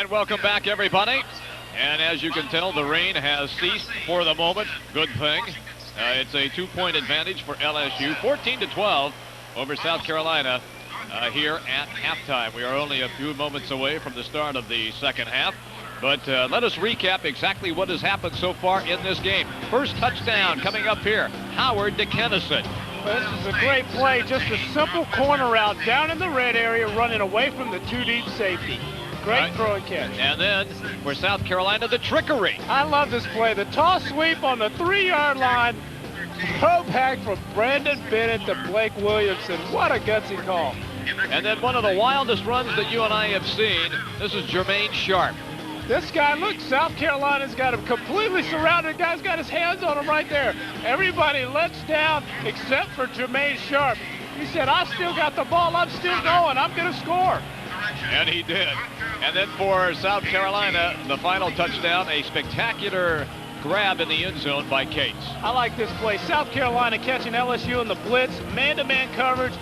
And welcome back, everybody. And as you can tell, the rain has ceased for the moment. Good thing. It's a 2-point advantage for LSU, 14-12 over South Carolina here at halftime. We are only a few moments away from the start of the second half. But let us recap exactly what has happened so far in this game. First touchdown coming up here. Howard to Kennison. This is a great play. Just a simple corner route down in the red area, running away from the two-deep safety. Great throw and catch. And then for South Carolina, the trickery. I love this play. The toss sweep on the 3-yard line. Throw back from Brandon Bennett to Blake Williamson. What a gutsy call. And then one of the wildest runs that you and I have seen. This is Jermaine Sharp. This guy, look, South Carolina's got him completely surrounded. The guy's got his hands on him right there. Everybody lets down except for Jermaine Sharp. He said, I still got the ball. I'm still going. I'm going to score. And he did. And then for South Carolina, the final touchdown, a spectacular grab in the end zone by Cates. I like this play. South Carolina catching LSU in the blitz, man-to-man coverage,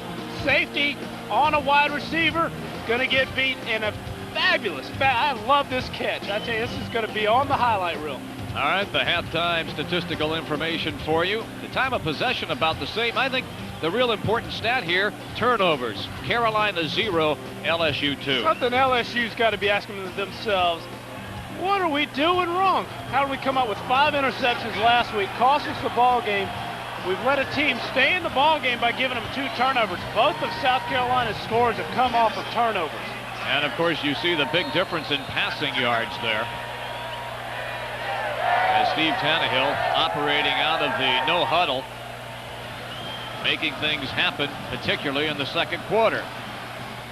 safety on a wide receiver, going to get beat in a fabulous. I love this catch. I tell you, this is going to be on the highlight reel. All right, the halftime statistical information for you. The time of possession about the same. I think the real important stat here, turnovers. Carolina 0, LSU 2. Something LSU's got to be asking themselves, what are we doing wrong? How did we come up with 5 interceptions last week, cost us the ball game? We've let a team stay in the ball game by giving them 2 turnovers. Both of South Carolina's scores have come off of turnovers. And of course, you see the big difference in passing yards there. As Steve Tannehill operating out of the no huddle, making things happen, particularly in the second quarter.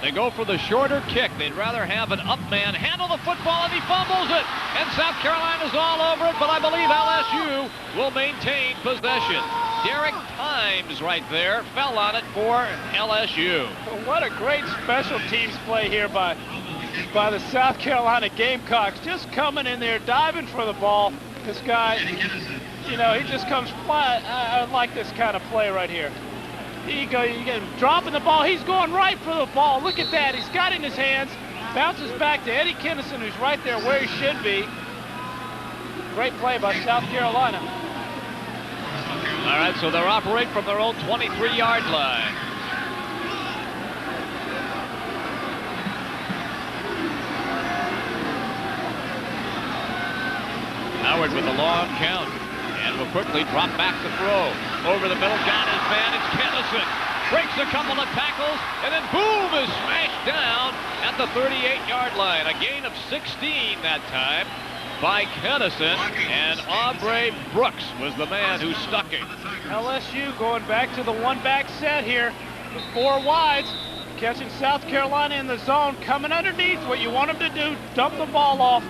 They go for the shorter kick. They'd rather have an up man handle the football, and he fumbles it. And South Carolina's all over it, but I believe LSU will maintain possession. Derek Times right there fell on it for LSU. What a great special teams play here by the South Carolina Gamecocks. Just coming in there, diving for the ball. This guy, you know, he just comes flat. I like this kind of play right here. Here you go, you get him dropping the ball. He's going right for the ball. Look at that. He's got it in his hands. Bounces back to Eddie Kennison, who's right there where he should be. Great play by South Carolina. All right, so they'll operate from their own 23-yard line. Howard with a long count, and will quickly drop back to throw. Over the middle, got his man, it's Kennison. Breaks a couple of tackles, and then boom, is smashed down at the 38-yard line. A gain of 16 that time by Kennison, and Aubrey Brooks was the man who stuck him. LSU going back to the one-back set here. The 4 wides, catching South Carolina in the zone, coming underneath. What you want them to do, dump the ball off.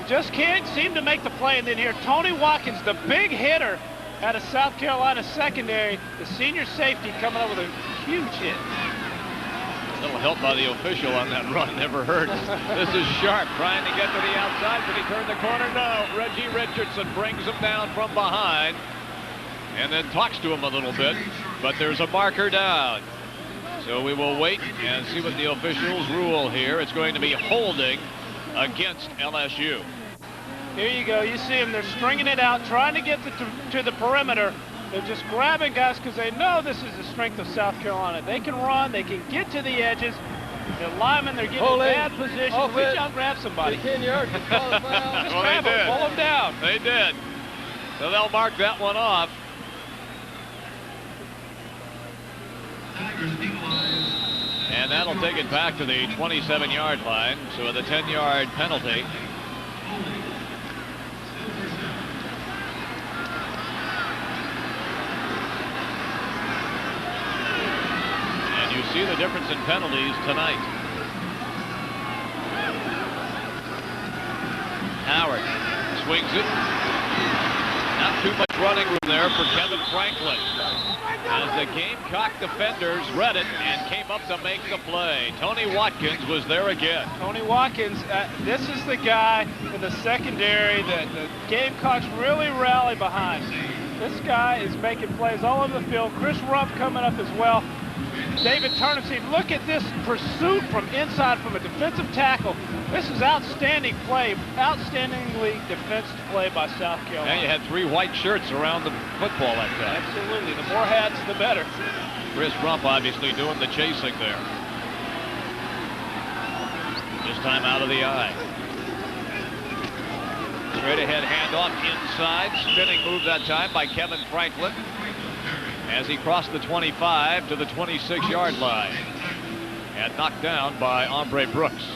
Just can't seem to make the play. And then here, Tony Watkins, the big hitter out of South Carolina secondary, the senior safety, coming up with a huge hit. A little help by the official on that run, never hurt. This is Sharp trying to get to the outside. Did he turn the corner? No. Reggie Richardson brings him down from behind and then talks to him a little bit, but there's a marker down. So we will wait and see what the officials rule here. It's going to be holding against LSU. Here you go. You see them. They're stringing it out, trying to get to the perimeter. They're just grabbing guys because they know this is the strength of South Carolina. They can run. They can get to the edges. The linemen, they're getting in bad position. Reach out and grab somebody. 10 yards. Just grab them. Pull them down. They did. So they'll mark that one off. And that'll take it back to the 27-yard line. So the 10-yard penalty. And you see the difference in penalties tonight. Howard swings it. Not too much running room there for Kevin Franklin, as the Gamecock defenders read it and came up to make the play. Tony Watkins was there again. Tony Watkins, this is the guy in the secondary that the Gamecocks really rally behind. This guy is making plays all over the field. Chris Rumpf coming up as well. David Turnipseed. Look at this pursuit from inside from a defensive tackle. This is outstanding play, outstandingly defensive play by South Carolina. And you had 3 white shirts around the football that time. Absolutely. The more hats, the better. Chris Rump obviously doing the chasing there. This time out of the eye. Straight ahead handoff inside. Spinning move that time by Kevin Franklin as he crossed the 25 to the 26-yard line and knocked down by Hombre Brooks.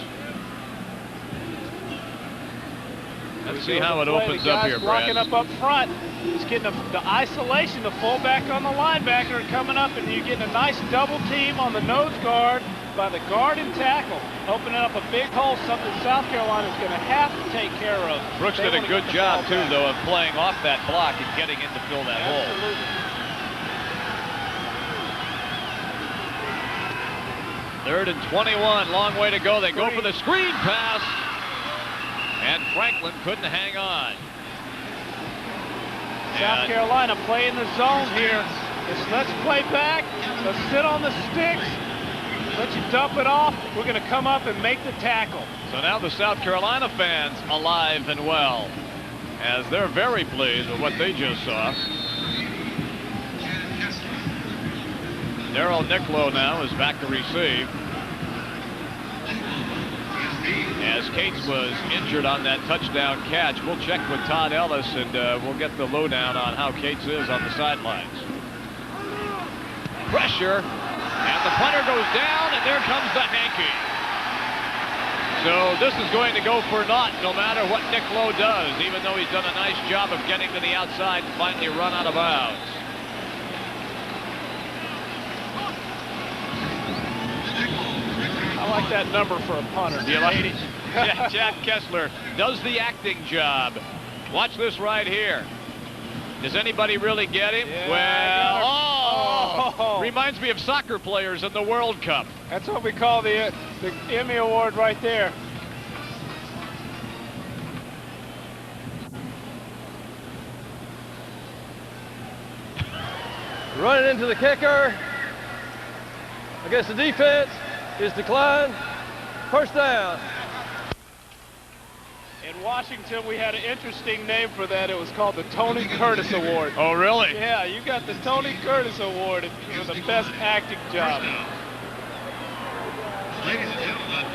Let's see how it opens up here, Brad. Blocking up front. He's getting the isolation, the fullback on the linebacker coming up, and you're getting a nice double team on the nose guard by the guard and tackle, opening up a big hole, something South Carolina is going to have to take care of. Brooks did a good job, too, though, of playing off that block and getting in to fill that hole. Third and 21, long way to go. They go for the screen pass, and Franklin couldn't hang on. South Carolina playing the zone here. Let's play back. Let's sit on the sticks. Let you dump it off. We're going to come up and make the tackle. So now the South Carolina fans alive and well, as they're very pleased with what they just saw. Darryl Nicklow now is back to receive, as Cates was injured on that touchdown catch. We'll check with Todd Ellis, and we'll get the lowdown on how Cates is on the sidelines. Pressure, and the punter goes down, and there comes the hanky. So this is going to go for naught no matter what Nicklow does, even though he's done a nice job of getting to the outside and finally run out of bounds. I like that number for a punter. Do you like it? Yeah, Jack Kessler does the acting job. Watch this right here. Does anybody really get him? Yeah, well, reminds me of soccer players in the World Cup. That's what we call the Emmy Award right there. Running into the kicker. I guess the defense is declined. First down. In Washington, we had an interesting name for that. It was called the Tony Curtis Award. Oh, really? Yeah, you got the Tony Curtis Award for the best acting job.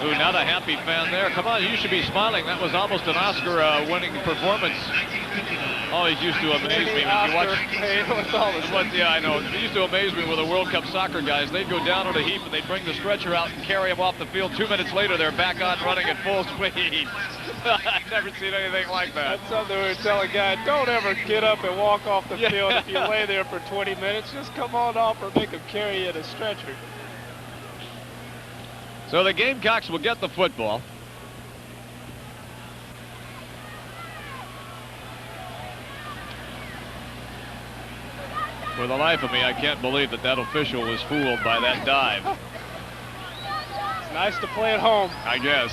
Ooh, not a happy fan there. Come on, you should be smiling. That was almost an Oscar-winning performance. Oh, he used to amaze me. When you watch, yeah, I know. It used to amaze me with the World Cup soccer guys. They'd go down on a heap, and they'd bring the stretcher out and carry him off the field. 2 minutes later, they're back on running at full speed. I've never seen anything like that. That's something we were telling guys, don't ever get up and walk off the field if you lay there for 20 minutes. Just come on off or make them carry you in a stretcher. So the Gamecocks will get the football. For the life of me, I can't believe that that official was fooled by that dive. It's nice to play at home, I guess.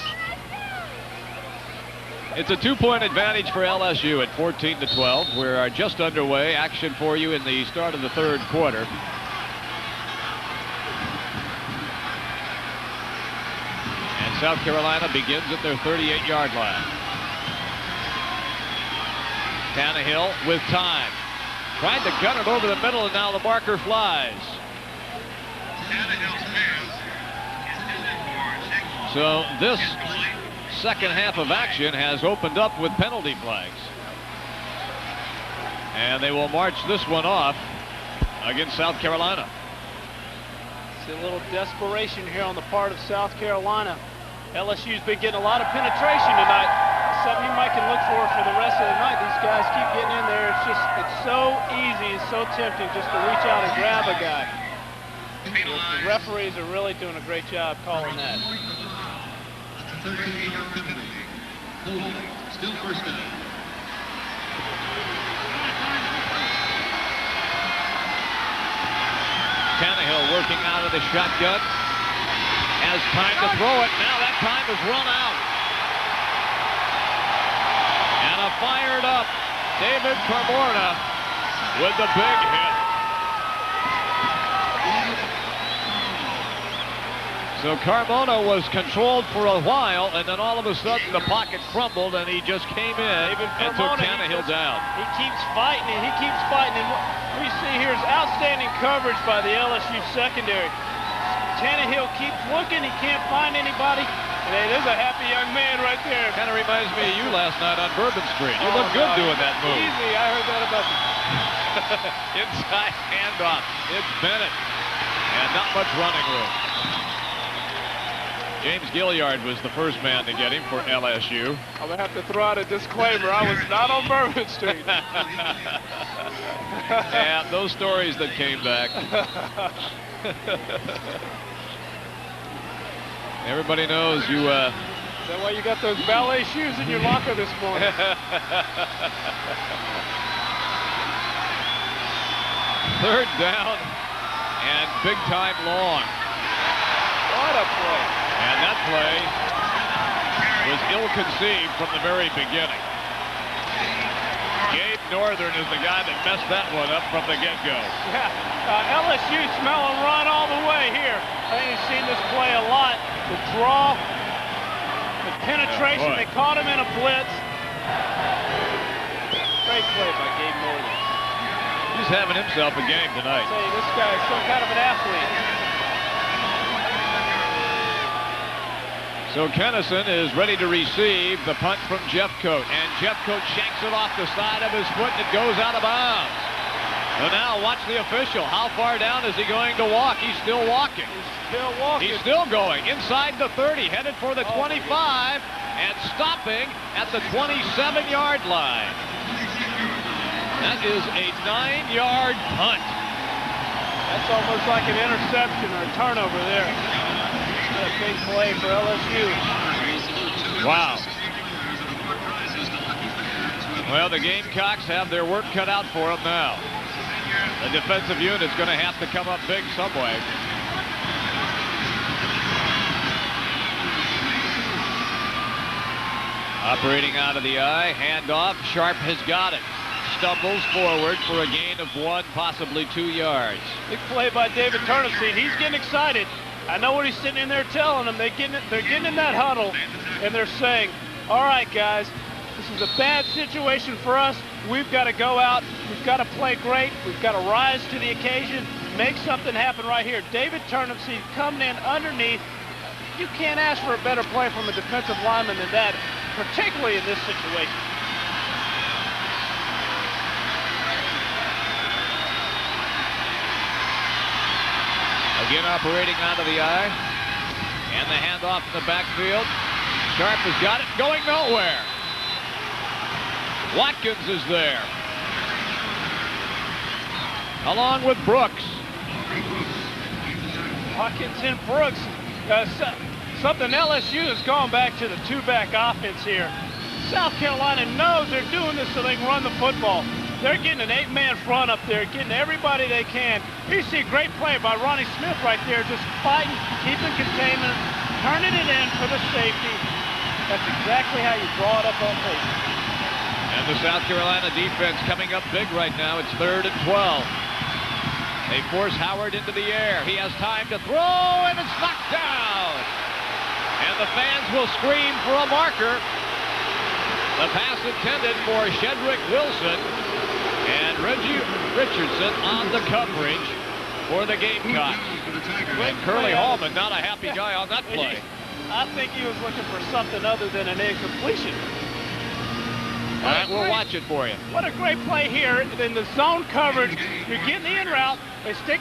It's a 2-point advantage for LSU at 14-12. We're just underway. Action for you in the start of the third quarter. And South Carolina begins at their 38-yard line. Tannehill with time. Tried to gun it over the middle, and now the marker flies. So this second half of action has opened up with penalty flags. And they will march this one off against South Carolina. See a little desperation here on the part of South Carolina. LSU's been getting a lot of penetration tonight. Something you might can look for the rest of the night. These guys keep getting in there. It's so easy, it's so tempting just to reach out and grab a guy. The referees are really doing a great job calling that. Still first down. Tannehill working out of the shotgun. Has time to throw it. Now that time has run out. And a fired up David Carmona with the big hit. So Carmona was controlled for a while, and then all of a sudden the pocket crumbled, and he just came in and took Tannehill down. He keeps fighting, and he keeps fighting. And what we see here is outstanding coverage by the LSU secondary. Tannehill keeps looking. He can't find anybody. And hey, there's a happy young man right there. Kind of reminds me of you last night on Bourbon Street. You look good doing that move. Easy. I heard that about you. Inside handoff. It's Bennett. And not much running room. James Gilliard was the first man to get him for LSU. I'm going to have to throw out a disclaimer. I was not on Bourbon Street. Yeah, those stories that came back. Everybody knows you... Is that why you got those ballet shoes in your locker this morning? Third down and big time long. What a play. And that play was ill-conceived from the very beginning. Gabe Northern is the guy that messed that one up from the get-go. Yeah, LSU smelling run all the way here. I think you've seen this play a lot. The draw, the penetration, they caught him in a blitz. Great play by Gabe Northern. He's having himself a game tonight. I tell you, this guy is some kind of an athlete. So Kennison is ready to receive the punt from Jeffcoat. And Jeffcoat shanks it off the side of his foot and it goes out of bounds. So now watch the official. How far down is he going to walk? He's still walking. He's still walking. He's still going. Inside the 30, headed for the 25, and stopping at the 27-yard line. That is a 9-yard punt. That's almost like an interception or a turnover there. A big play for LSU. Wow. Well, the Gamecocks have their work cut out for them now. The defensive unit's going to have to come up big some way. Operating out of the eye, handoff. Sharp has got it. Stumbles forward for a gain of 1, possibly 2 yards. Big play by David Turnipseed. He's getting excited. I know what he's sitting in there telling them. They're getting in that huddle, and they're saying, all right, guys, this is a bad situation for us. We've got to go out. We've got to play great. We've got to rise to the occasion, make something happen right here. David Turnipseed coming in underneath. You can't ask for a better play from a defensive lineman than that, particularly in this situation. Again operating out of the eye. And the handoff in the backfield. Sharp has got it, going nowhere. Watkins is there. Along with Brooks. Watkins and Brooks. Something LSU has gone back to the two-back offense here. South Carolina knows they're doing this so they can run the football. They're getting an 8-man front up there, getting everybody they can. Here you see a great play by Ronnie Smith right there, just fighting, keeping containment, turning it in for the safety. That's exactly how you draw it up on paper. And the South Carolina defense coming up big right now. It's 3rd and 12. They force Howard into the air. He has time to throw, and it's knocked down. And the fans will scream for a marker. The pass intended for Shedrick Wilson. And Reggie Richardson on the coverage for the Gamecocks. And Curly Hallman, not a happy guy on that play. I think he was looking for something other than an incompletion. All right, we'll watch it for you. What a great play here in the zone coverage. You're getting the in route. They stick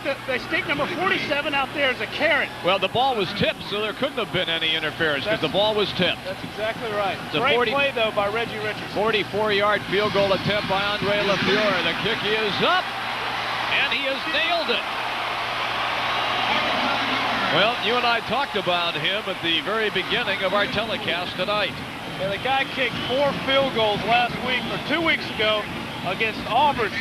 number 47 out there as a carrot. Well, the ball was tipped, so there couldn't have been any interference because the ball was tipped. That's exactly right. It's Great play, though, by Reggie Richardson. 44-yard field goal attempt by Andre LaFleur. The kick is up, and he has nailed it. Well, you and I talked about him at the very beginning of our telecast tonight. Yeah, the guy kicked 4 field goals last week, or 2 weeks ago, against Auburn.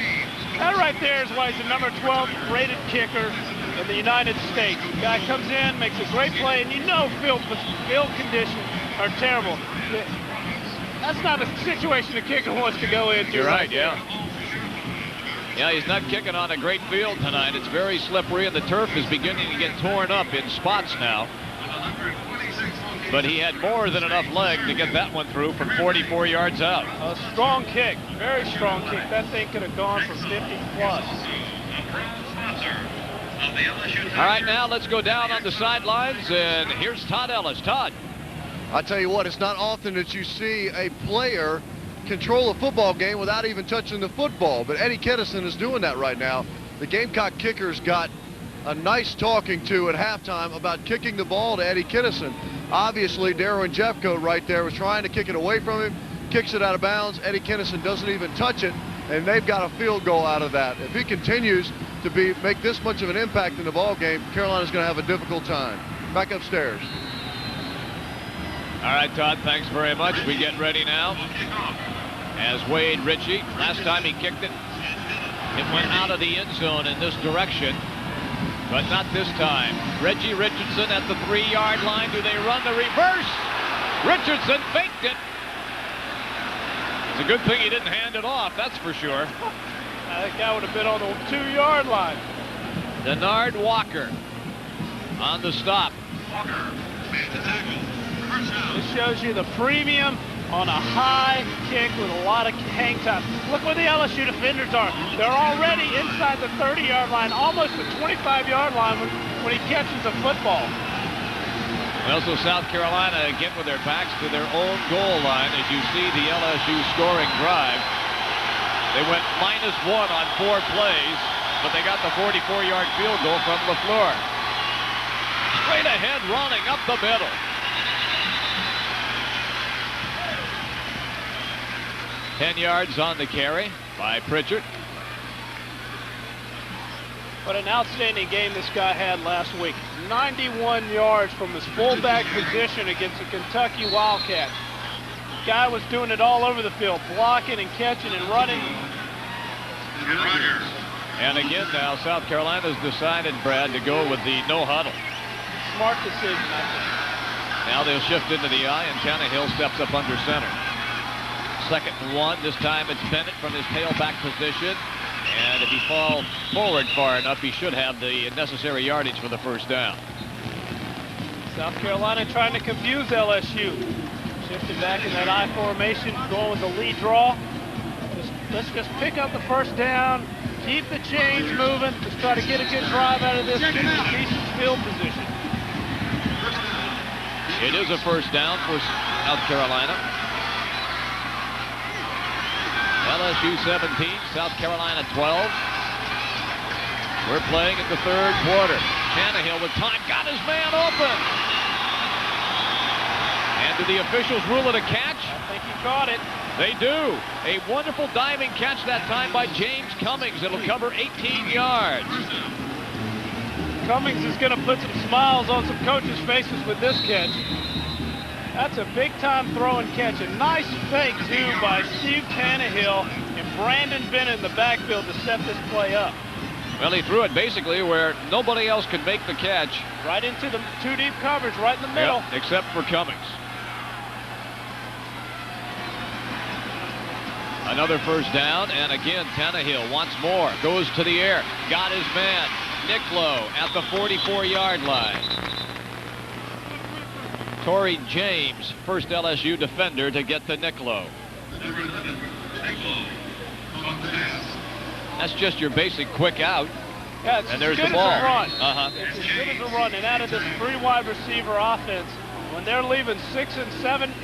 That right there is why he's the number 12 rated kicker in the United States. The guy comes in, makes a great play, and you know field conditions are terrible. That's not a situation the kicker wants to go into. You're right, yeah. Yeah, he's not kicking on a great field tonight. It's very slippery, and the turf is beginning to get torn up in spots now. but he had more than enough leg to get that one through from 44 yards out. A strong kick, very strong kick. That thing could have gone for 50 plus. All right, now let's go down on the sidelines, and here's Todd Ellis. Todd. I tell you what, it's not often that you see a player control a football game without even touching the football, but Eddie Kinnison is doing that right now. The Gamecock kickers got a nice talking to at halftime about kicking the ball to Eddie Kinnison. Obviously, Darwin Jeffcoat right there was trying to kick it away from him, kicks it out of bounds. Eddie Kinnison doesn't even touch it, and they've got a field goal out of that. If he continues to make this much of an impact in the ball game, Carolina's going to have a difficult time. Back upstairs. All right, Todd, thanks very much. We get ready now. As Wade Ritchie, last time he kicked it, it went out of the end zone in this direction, but not this time. Reggie Richardson at the 3-yard line. Do they run the reverse? Richardson faked it. It's a good thing he didn't hand it off, that's for sure. That guy would have been on the 2-yard line. Denard Walker on the stop. This shows you the premium on a high kick with a lot of hang time. Look where the LSU defenders are. They're already inside the 30-yard line, almost the 25-yard line when he catches a football. Well, so South Carolina again with their backs to their own goal line as you see the LSU scoring drive. They went -1 on 4 plays, but they got the 44-yard field goal from LaFleur. Straight ahead running up the middle. Ten yards on the carry by Pritchard. What an outstanding game this guy had last week. 91 yards from his fullback position against the Kentucky Wildcats. Guy was doing it all over the field, blocking and catching and running. And again now, South Carolina's decided, Brad, to go with the no huddle. Smart decision, I think. Now they'll shift into the eye, and Tannehill steps up under center. 2nd and 1. This time it's Bennett from his tailback position. And if he falls forward far enough, he should have the necessary yardage for the first down. South Carolina trying to confuse LSU. Shifted back in that I formation, going with the lead draw. Let's just pick up the first down, keep the chains moving, just try to get a good drive out of this, get a decent field position. It is a first down for South Carolina. LSU 17, South Carolina 12. We're playing in the 3rd quarter. Tannehill with time, got his man open. And do the officials rule it a catch? I think he caught it. They do. A wonderful diving catch that time by James Cummings. It'll cover 18 yards. Cummings is going to put some smiles on some coaches' faces with this catch. That's a big-time throw and catch. A nice fake, too, by Steve Tannehill and Brandon Bennett in the backfield to set this play up. Well, he threw it basically where nobody else could make the catch. Right into the 2-deep coverage, right in the middle. Yep, except for Cummings. Another first down, and again, Tannehill once more goes to the air. Got his man, Nick Lowe, at the 44-yard line. Torrey James, first LSU defender to get to Nick Lowe. That's just your basic quick out. Yeah, it's and as there's good the ball. as a run. Uh-huh. It's as good as a run. And out of this 3-wide receiver offense, when they're leaving 6 and 7,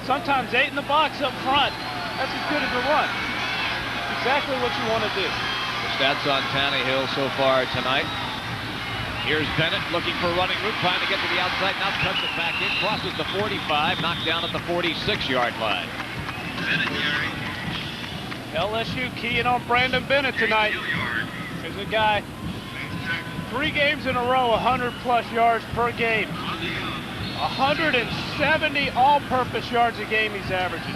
sometimes 8 in the box up front, that's as good as a run. It's exactly what you want to do. The stats on Tannehill so far tonight. Here's Bennett looking for running room, trying to get to the outside, now cuts it back in, crosses the 45, knocked down at the 46-yard line. LSU keying on Brandon Bennett tonight. There's a guy, 3 games in a row, 100-plus yards per game. 170 all-purpose yards a game he's averaging.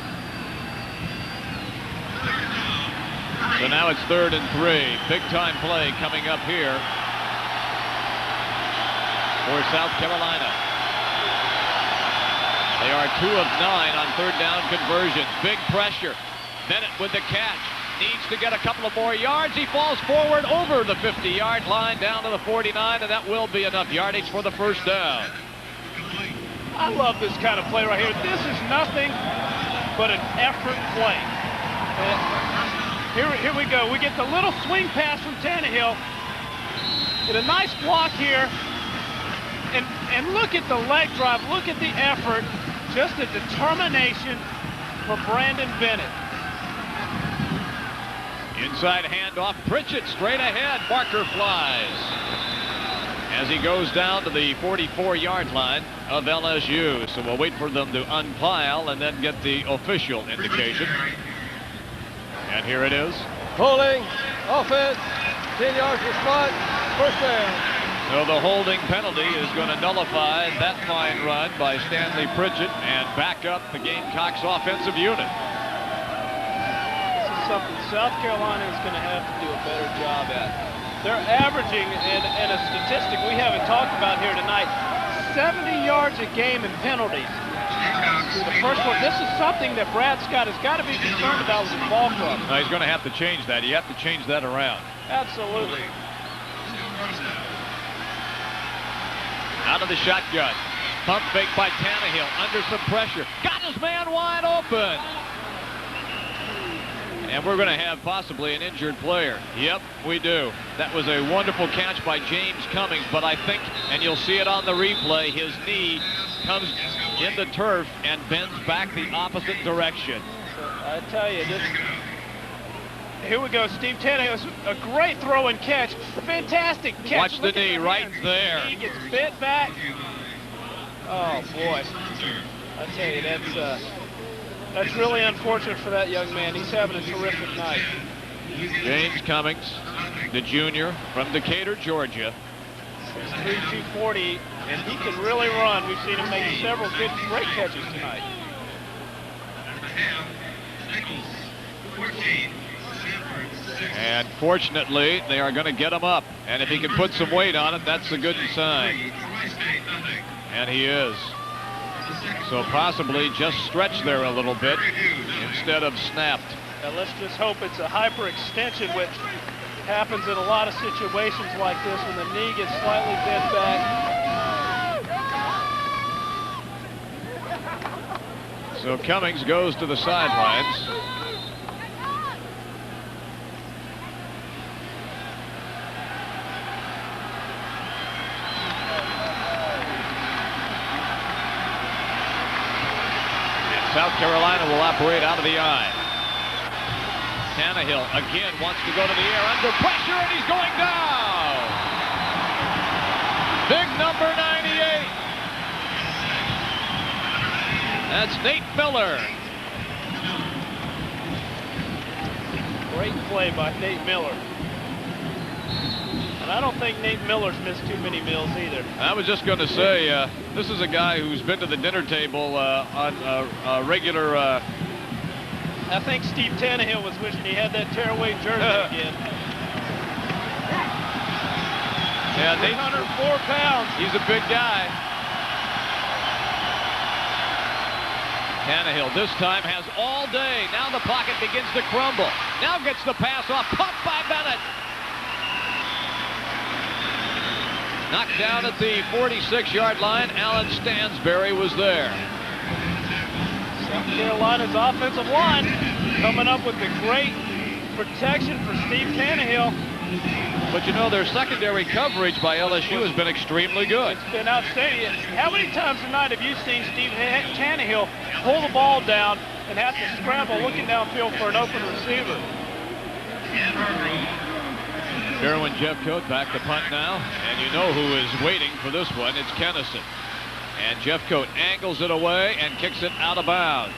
So now it's 3rd and 3. Big-time play coming up here for South Carolina. They are 2 of 9 on 3rd down conversions. Big pressure. Bennett with the catch. Needs to get a couple of more yards. He falls forward over the 50-yard line down to the 49, and that will be enough yardage for the first down. I love this kind of play right here. This is nothing but an effort play. Here we go. We get the little swing pass from Tannehill. Get a nice block here. And look at the leg drive. Look at the effort. Just a determination for Brandon Bennett. Inside handoff, Pritchett straight ahead. Barker flies as he goes down to the 44-yard line of LSU. So we'll wait for them to unpile and then get the official indication. And here it is. Holding, offense, 10 yards to the spot, first down. So the holding penalty is going to nullify that fine run by Stanley Pritchett and back up the Gamecocks offensive unit. This is something South Carolina is going to have to do a better job at. They're averaging, and a statistic we haven't talked about here tonight, 70 yards a game in penalties. The first one, this is something that Brad Scott has got to be concerned about with the ball club. No, he's going to have to change that. You have to change that around. Absolutely. Out of the shotgun. Pump fake by Tannehill. Under some pressure. Got his man wide open. And we're going to have possibly an injured player. Yep, we do. That was a wonderful catch by James Cummings, but I think, and you'll see it on the replay, his knee comes in the turf and bends back the opposite direction. I tell you, here we go. Steve Tannehill, a great throw and catch. Fantastic catch. Watch the knee right there. He gets bent back. Oh, boy. I tell you, that's really unfortunate for that young man. He's having a terrific night. James Cummings, the junior from Decatur, Georgia. 6'3", 240, and he can really run. We've seen him make several great catches tonight. And fortunately, they are going to get him up. And if he can put some weight on it, that's a good sign. And he is. So possibly just stretch there a little bit instead of snapped. Now let's just hope it's a hyperextension, which happens in a lot of situations like this when the knee gets slightly bent back. So Cummings goes to the sidelines. South Carolina will operate out of the eye. Tannehill again wants to go to the air under pressure, and he's going down. Big number 98. That's Nate Miller. Great play by Nate Miller. And I don't think Nate Miller's missed too many meals either. I was just going to say, this is a guy who's been to the dinner table on a regular... I think Steve Tannehill was wishing he had that tearaway jersey again. Yeah, 304 pounds. He's a big guy. Tannehill this time has all day. Now the pocket begins to crumble. Now gets the pass off. Pumped by Bennett. Knocked down at the 46-yard line. Alan Stansberry was there. South Carolina's offensive line coming up with the great protection for Steve Tannehill. But you know, their secondary coverage by LSU has been extremely good. It's been outstanding. How many times tonight have you seen Steve Tannehill pull the ball down and have to scramble looking downfield for an open receiver? Sherwin Jeffcoat back to punt now, and you know who is waiting for this one. It's Kennison. And Jeffcoat angles it away and kicks it out of bounds.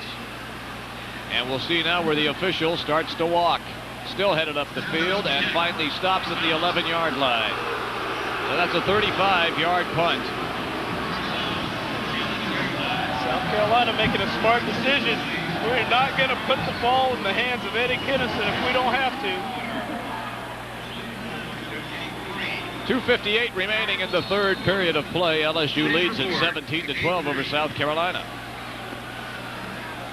And we'll see now where the official starts to walk. Still headed up the field and finally stops at the 11-yard line. So that's a 35-yard punt. South Carolina making a smart decision. We're not going to put the ball in the hands of Eddie Kennison if we don't have to. 2:58 remaining in the third period of play. LSU leads at 17-12 over South Carolina.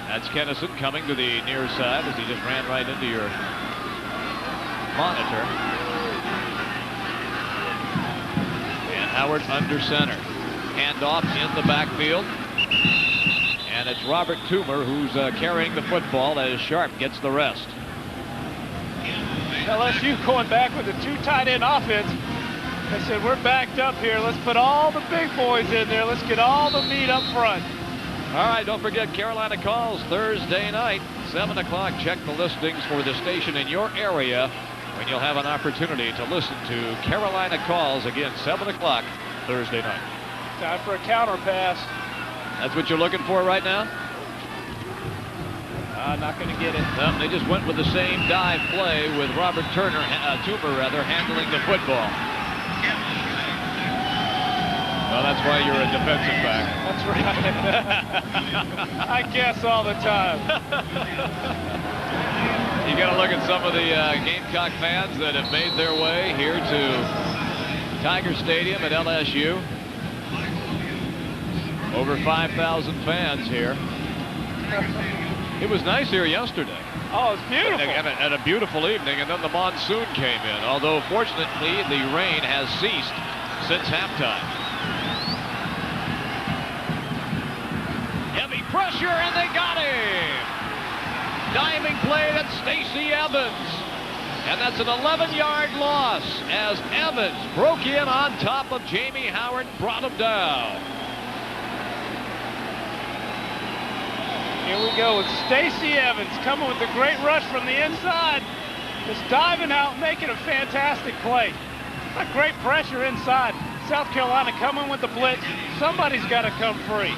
That's Kennison coming to the near side as he just ran right into your monitor. And Howard under center. Handoff in the backfield. And it's Robert Toomer who's carrying the football as Sharp gets the rest. LSU going back with a 2 tight end offense. They said, we're backed up here. Let's put all the big boys in there. Let's get all the meat up front. All right, don't forget Carolina Calls Thursday night, 7 o'clock. Check the listings for the station in your area when you'll have an opportunity to listen to Carolina Calls again, 7 o'clock Thursday night. Time for a counter pass. That's what you're looking for right now? Not going to get it. No, they just went with the same dive play with Robert Toomer handling the football. Well, that's why you're a defensive back. That's right. I guess all the time. You got to look at some of the Gamecock fans that have made their way here to Tiger Stadium at LSU. Over 5,000 fans here. It was nice here yesterday. Oh, it's beautiful. And a beautiful evening, and then the monsoon came in. Although, fortunately, the rain has ceased since halftime. Heavy pressure, and they got him. Diving play at Stacey Evans. And that's an 11-yard loss as Evans broke in on top of Jamie Howard and brought him down. Here we go with Stacey Evans coming with a great rush from the inside. Just diving out, making a fantastic play. A great pressure inside. South Carolina coming with the blitz. Somebody's got to come free.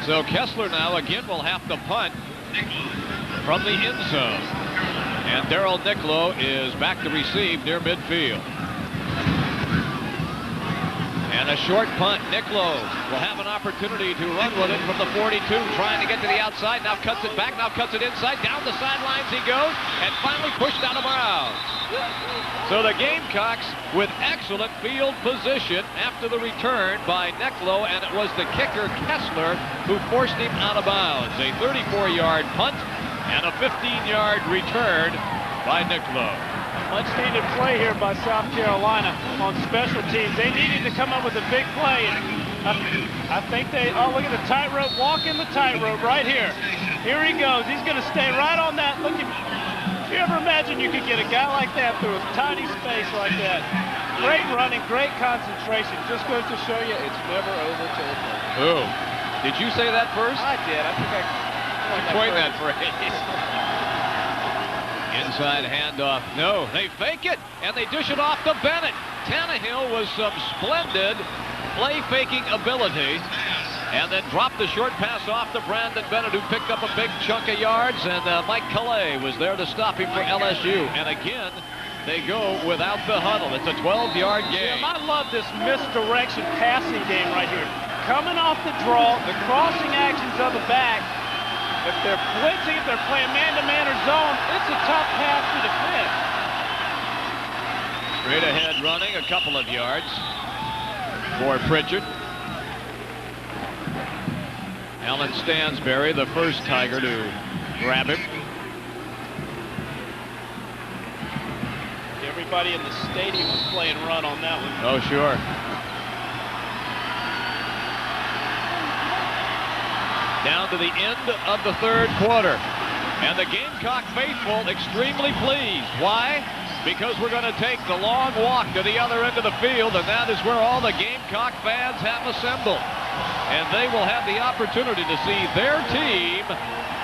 So Kessler now again will have to punt from the end zone. And Darryl Nicklow is back to receive near midfield. And a short punt. Nicklow will have an opportunity to run with it from the 42, trying to get to the outside. Now cuts it back, now cuts it inside. Down the sidelines he goes, and finally pushed out of bounds. So the Gamecocks with excellent field position after the return by Nicklow, and it was the kicker Kessler who forced him out of bounds. A 34-yard punt and a 15-yard return by Nicklow. Much needed play here by South Carolina on special teams. They needed to come up with a big play. And I think they, oh, look at the tightrope, walking the tightrope right here. Here he goes. He's going to stay right on that. Look at, if you ever imagine you could get a guy like that through a tiny space like that. Great running, great concentration. Just goes to show you it's never over till it's over. Oh, did you say that first? I did. I think I coined that phrase. Inside handoff. No, they fake it, and they dish it off to Bennett. Tannehill was some splendid play-faking ability, and then dropped the short pass off to Brandon Bennett, who picked up a big chunk of yards, and Mike Calais was there to stop him for LSU. And again, they go without the huddle. It's a 12-yard game. I love this misdirection passing game right here. Coming off the draw, the crossing actions of the back. If they're blitzing, if they're playing man-to-man or zone, it's a tough pass to defend. Straight ahead running, a couple of yards for Pritchard. Alan Stansberry, the first Tiger to grab him. Everybody in the stadium was playing run on that one. Oh, sure. Down to the end of the third quarter. And the Gamecock faithful extremely pleased. Why? Because we're going to take the long walk to the other end of the field, and that is where all the Gamecock fans have assembled. And they will have the opportunity to see their team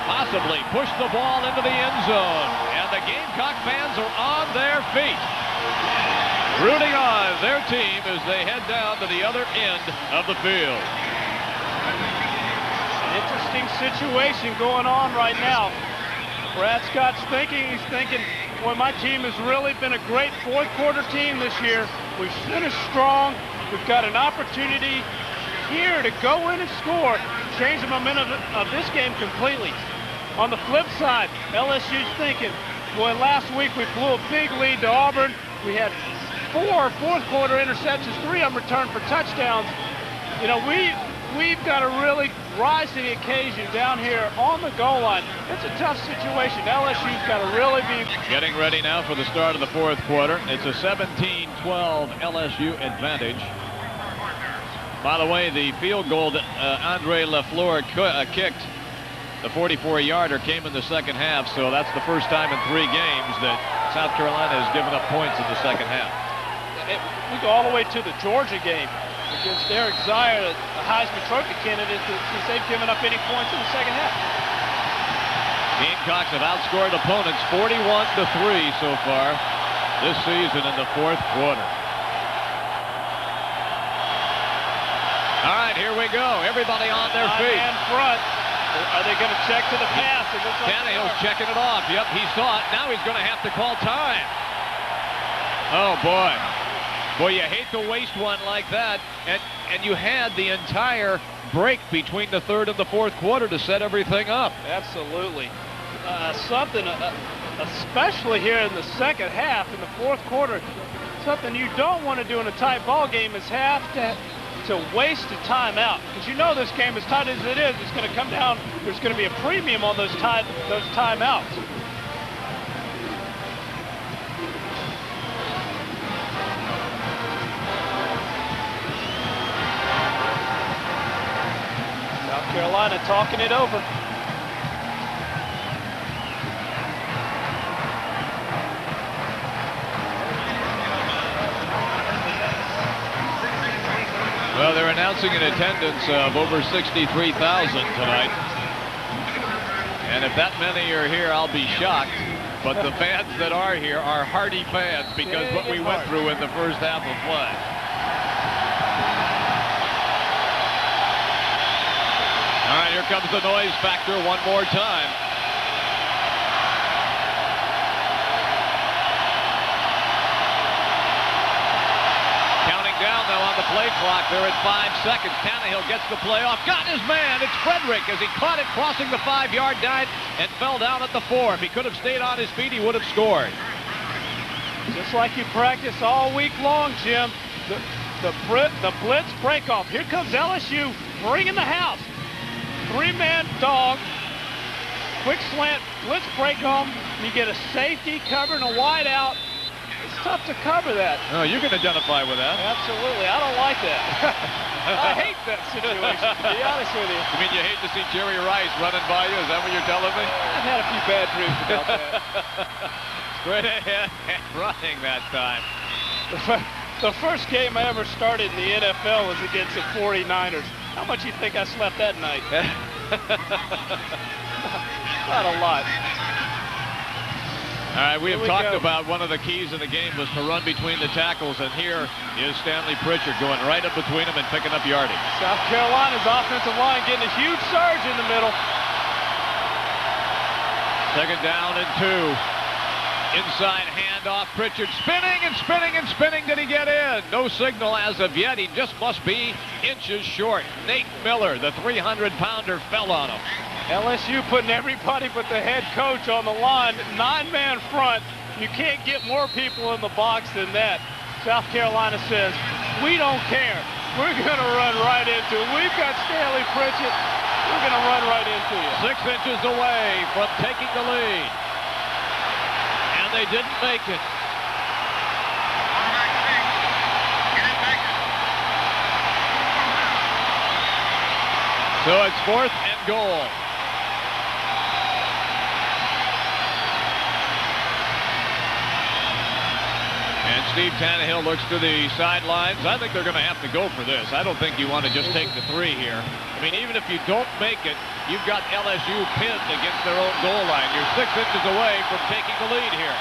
possibly push the ball into the end zone. And the Gamecock fans are on their feet, rooting on their team as they head down to the other end of the field. Interesting situation going on right now. Brad Scott's thinking, he's thinking, boy, my team has really been a great fourth quarter team this year. We've finished strong. We've got an opportunity here to go in and score, change the momentum of this game completely. On the flip side, LSU's thinking, boy, last week we blew a big lead to Auburn. We had 4 fourth quarter interceptions, 3 of them returned for touchdowns. You know, we've got to really rise to the occasion down here on the goal line. It's a tough situation. LSU's got to really be getting ready now for the start of the fourth quarter. It's a 17-12 LSU advantage. By the way, the field goal that Andre LaFleur kicked, the 44-yarder, came in the second half, so that's the first time in 3 games that South Carolina has given up points in the second half. We go all the way to the Georgia game against Eric Zier, the Heisman Trophy candidate, since they've given up any points in the second half. Gamecocks have outscored opponents 41-3 so far this season in the 4th quarter. All right, here we go. Everybody on their feet. Man front. Are they going to check to the pass? It looks like Tannehill's checking it off. Yep, he saw it. Now he's going to have to call time. Oh, boy. Boy, you hate to waste one like that. And you had the entire break between the 3rd and the 4th quarter to set everything up. Absolutely. Something, especially here in the second half, in the 4th quarter, something you don't want to do in a tight ball game is have to waste a timeout, because you know this game, as tight as it is, it's going to come down. There's going to be a premium on those timeouts. South Carolina talking it over. Well, they're announcing an attendance of over 63,000 tonight. And if that many are here, I'll be shocked. But the fans that are here are hardy fans, because what we went through in the first half of play. All right, here comes the noise factor one more time. Down though on the play clock. They're at 5 seconds. Tannehill gets the play off. Got his man. It's Frederick as he caught it crossing the 5-yard line and fell down at the 4. If he could have stayed on his feet, he would have scored. Just like you practice all week long, Jim. The blitz break off. Here comes LSU bringing the house. 3-man dog. Quick slant, blitz break off. You get a safety covering a wide out. It's tough to cover that. Oh, you can identify with that. Absolutely. I don't like that. I hate that situation, to be honest with you. You mean you hate to see Jerry Rice running by you? Is that what you're telling me? I've had a few bad dreams about that. Straight ahead running that time. The first game I ever started in the NFL was against the 49ers. How much do you think I slept that night? Not a lot. All right, we have talked about one of the keys in the game was to run between the tackles, and here is Stanley Pritchard going right up between them and picking up yardage. South Carolina's offensive line getting a huge surge in the middle. 2nd down and 2. Inside handoff, Pritchard spinning and spinning and spinning. Did he get in? No signal as of yet. He just must be inches short. Nate Miller, the 300-pounder, fell on him. LSU putting everybody but the head coach on the line. 9-man front. You can't get more people in the box than that. South Carolina says, we don't care. We're going to run right into it. We've got Stanley Pritchard. We're going to run right into you. 6 inches away from taking the lead. And they didn't make it. So it's 4th and goal. And Steve Tannehill looks to the sidelines. I think they're going to have to go for this. I don't think you want to just take the 3 here. I mean, even if you don't make it, you've got LSU pinned against their own goal line. You're 6 inches away from taking the lead here.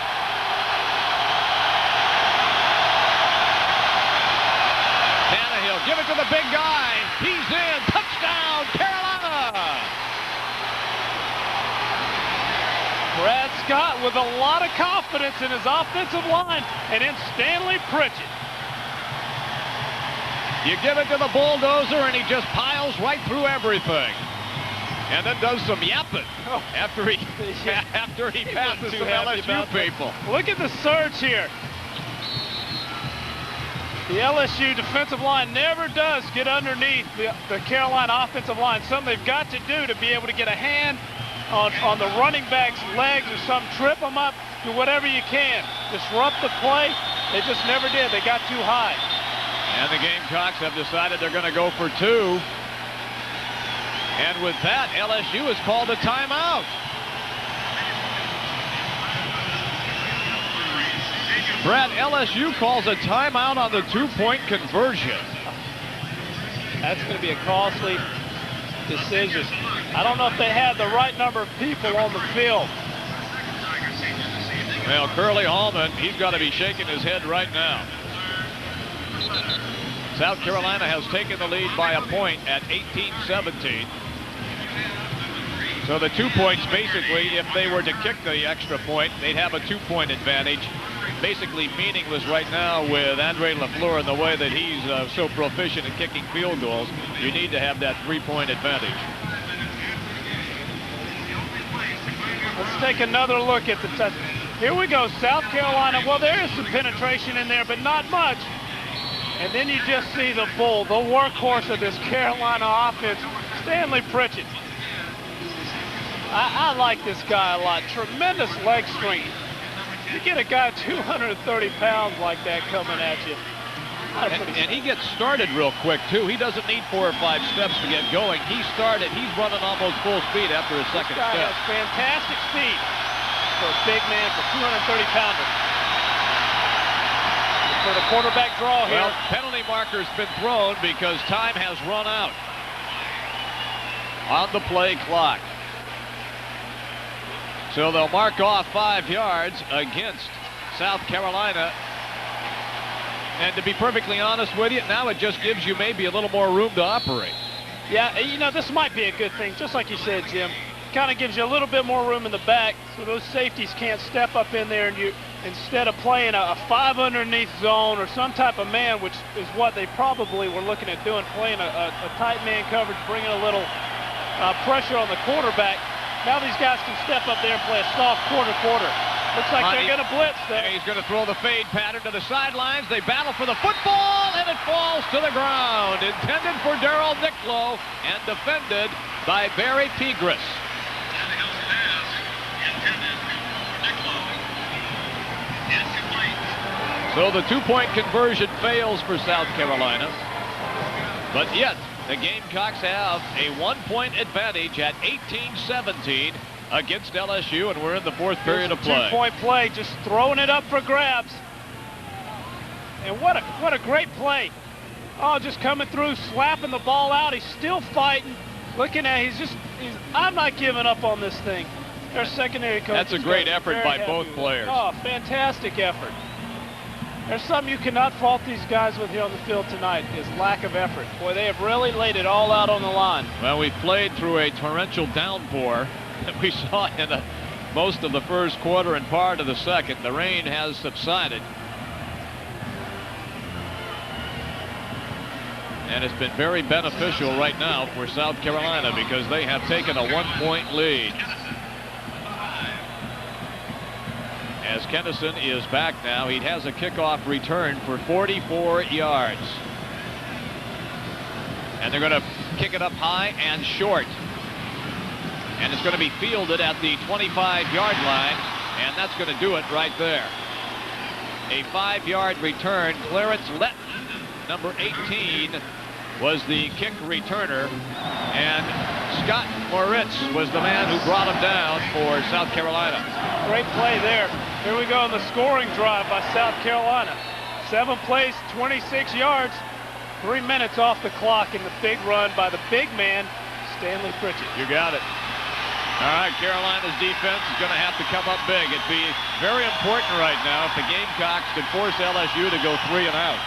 Tannehill, give it to the big guy. He's in. Touchdown, Carolina! Brad Scott with a lot of confidence in his offensive line, and in Stanley Pritchard. You give it to the bulldozer, and he just piles right through everything. And then does some yapping after he passes some LSU people. Look at the surge here. The LSU defensive line never does get underneath the Carolina offensive line. Something they've got to do to be able to get a hand on the running back's legs or something, trip them up, do whatever you can. Disrupt the play. They just never did. They got too high. And the Gamecocks have decided they're going to go for 2. And with that, LSU has called a timeout. Brad, LSU calls a timeout on the 2-point conversion. That's going to be a costly decision. I don't know if they had the right number of people on the field. Well, Curly Hallman, he's got to be shaking his head right now. South Carolina has taken the lead by a point at 18-17. So the 2 points, basically, if they were to kick the extra point, they'd have a 2-point advantage. Basically meaningless right now with Andre LaFleur and the way that he's so proficient at kicking field goals. You need to have that 3-point advantage. Let's take another look at the touch. Here we go, South Carolina. Well, there is some penetration in there, but not much. And then you just see the bull, the workhorse of this Carolina offense, Stanley Pritchett. I like this guy a lot. Tremendous leg strength. You get a guy 230 pounds like that coming at you. And he gets started real quick, too. He doesn't need 4 or 5 steps to get going. He's running almost full speed after his second step. This guy has fantastic speed for a big man, for 230 pounder. For the quarterback draw here. Well, penalty marker's been thrown because time has run out on the play clock. So they'll mark off 5 yards against South Carolina. And to be perfectly honest with you, now it just gives you maybe a little more room to operate. Yeah, you know, this might be a good thing, just like you said, Jim. Kind of gives you a little bit more room in the back, so those safeties can't step up in there, and you, instead of playing a 5 underneath zone or some type of man, which is what they probably were looking at doing, playing a tight man coverage, bringing a little pressure on the quarterback. Now these guys can step up there and play a soft quarter. Looks like they're going to blitz there. He's going to throw the fade pattern to the sidelines. They battle for the football, and it falls to the ground. Intended for Darryl Nicklow and defended by Barry Pegris. So the 2-point conversion fails for South Carolina. But yet, the Gamecocks have a 1-point advantage at 18-17 against LSU, and we're in the 4th period of play. 2-point play, just throwing it up for grabs. And what a great play. Oh, just coming through, slapping the ball out. He's still fighting. Looking at, I'm not giving up on this thing. Their secondary coach. That's a great effort by both players. Oh, fantastic effort. There's something you cannot fault these guys with here on the field tonight, is lack of effort. Boy, they have really laid it all out on the line. Well, we've played through a torrential downpour that we saw in most of the first quarter and part of the second. The rain has subsided. And it's been very beneficial right now for South Carolina because they have taken a 1-point lead. As Kennison is back now, he has a kickoff return for 44 yards. And they're going to kick it up high and short. And it's going to be fielded at the 25-yard line, and that's going to do it right there. A 5-yard return. Clarence Letton, number 18, was the kick returner, and Scott Moritz was the man who brought him down for South Carolina. Great play there. Here we go on the scoring drive by South Carolina. 7 plays, 26 yards, 3 minutes off the clock in the big run by the big man, Stanley Pritchett. You got it. All right, Carolina's defense is going to have to come up big. It'd be very important right now if the Gamecocks could force LSU to go 3 and out.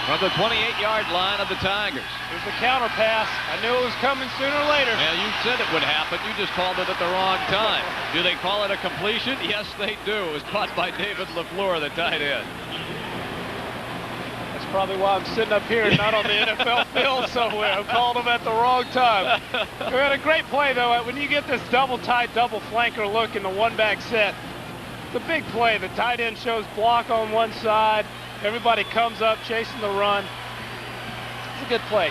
From the 28-yard line of the Tigers. Here's the counter pass. I knew it was coming sooner or later. Yeah, you said it would happen. You just called it at the wrong time. Do they call it a completion? Yes, they do. It was caught by David LaFleur, the tight end. That's probably why I'm sitting up here and not on the NFL field somewhere. I called him at the wrong time. We had a great play, though. When you get this double tight, double flanker look in the one-back set, it's a big play. The tight end shows block on one side. Everybody comes up chasing the run. It's a good play.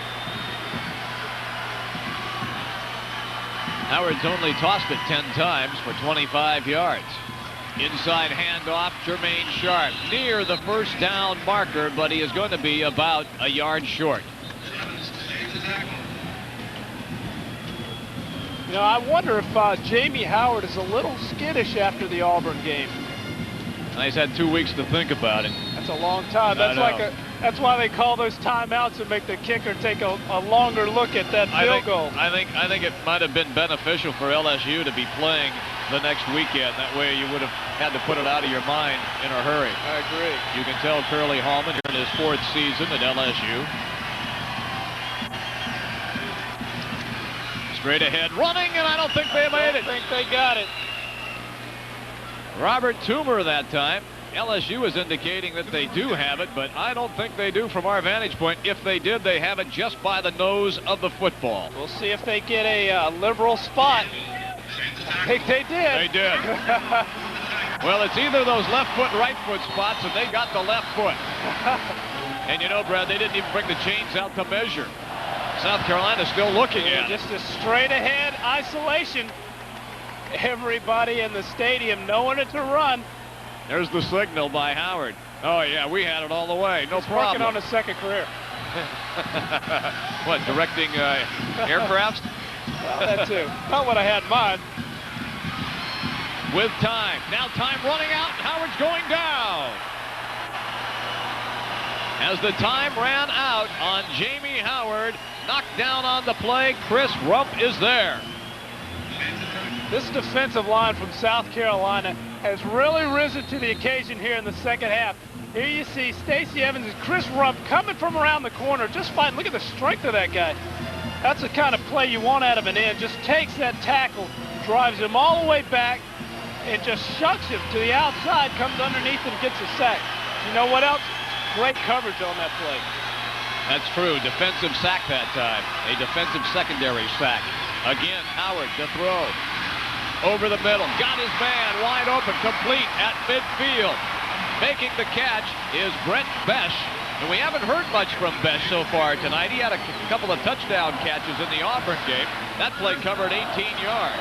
Howard's only tossed it 10 times for 25 yards. Inside handoff, Jermaine Sharp near the first down marker, but he is going to be about a yard short. You know, I wonder if Jamie Howard is a little skittish after the Auburn game. He's had 2 weeks to think about it. That's a long time. That's why they call those timeouts and make the kicker take a longer look at that field goal. I think it might have been beneficial for LSU to be playing the next weekend. That way you would have had to put it out of your mind in a hurry. I agree. You can tell Curly Hallman here in his 4th season at LSU. Straight ahead, running, and I don't think they made it. I think they got it. Robert Toomer that time. LSU is indicating that they do have it, but I don't think they do from our vantage point. If they did, they have it just by the nose of the football. We'll see if they get a liberal spot. I think they did. They did. Well, it's either those left foot, right foot spots, and they got the left foot. And you know, Brad, they didn't even bring the chains out to measure. South Carolina's still looking at it. Just a straight ahead isolation. Everybody in the stadium knowing it to run. There's the signal by Howard. Oh, yeah, we had it all the way. No He's problem. working on his second career. What, directing aircrafts? Well, that too. Not what I had in mind. With time. Now time running out. Howard's going down. As the time ran out on Jamie Howard, knocked down on the play, Chris Rump is there. This defensive line from South Carolina has really risen to the occasion here in the second half. Here you see Stacey Evans and Chris Rump coming from around the corner, just fighting. Look at the strength of that guy. That's the kind of play you want out of an end. Just takes that tackle, drives him all the way back, and just shucks him to the outside, comes underneath and gets a sack. You know what else? Great coverage on that play. That's true. Defensive sack that time. A defensive secondary sack. Again, Howard to throw. Over the middle. Got his man wide open, complete at midfield. Making the catch is Brent Besh. And we haven't heard much from Besh so far tonight. He had a couple of touchdown catches in the Auburn game. That play covered 18 yards.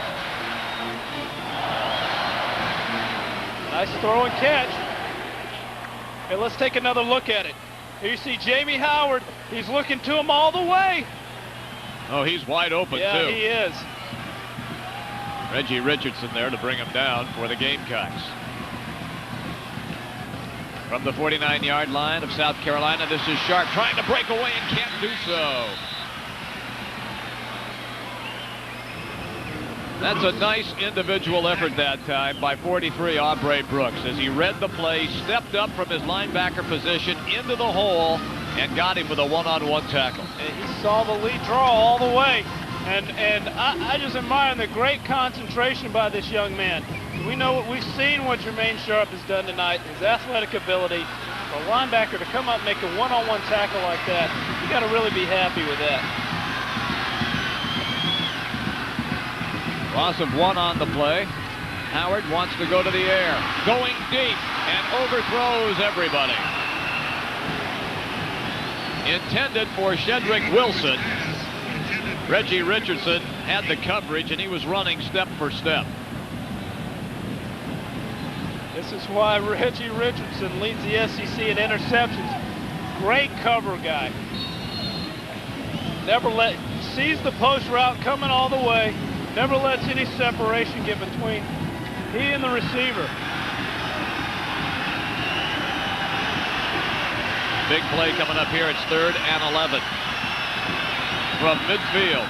Nice throw and catch. Hey, let's take another look at it. Here you see Jamie Howard. He's looking to him all the way. Oh, he's wide open, yeah, too. He is. Reggie Richardson there to bring him down for the Gamecocks. From the 49-yard line of South Carolina, this is Sharp trying to break away and can't do so. That's a nice individual effort that time by 43 Aubrey Brooks as he read the play, stepped up from his linebacker position into the hole, and got him with a one-on-one tackle. And he saw the lead draw all the way. And I just admire the great concentration by this young man. We've seen what Jermaine Sharp has done tonight, his athletic ability. For a linebacker to come up and make a one-on-one tackle like that, you got to really be happy with that. Loss of one on the play. Howard wants to go to the air. Going deep and overthrows everybody. Intended for Shedrick Wilson. Reggie Richardson had the coverage and he was running step for step. This is why Reggie Richardson leads the SEC in interceptions. Great cover guy. Sees the post route coming all the way. Never lets any separation get between he and the receiver. Big play coming up here. It's 3rd and 11. From midfield.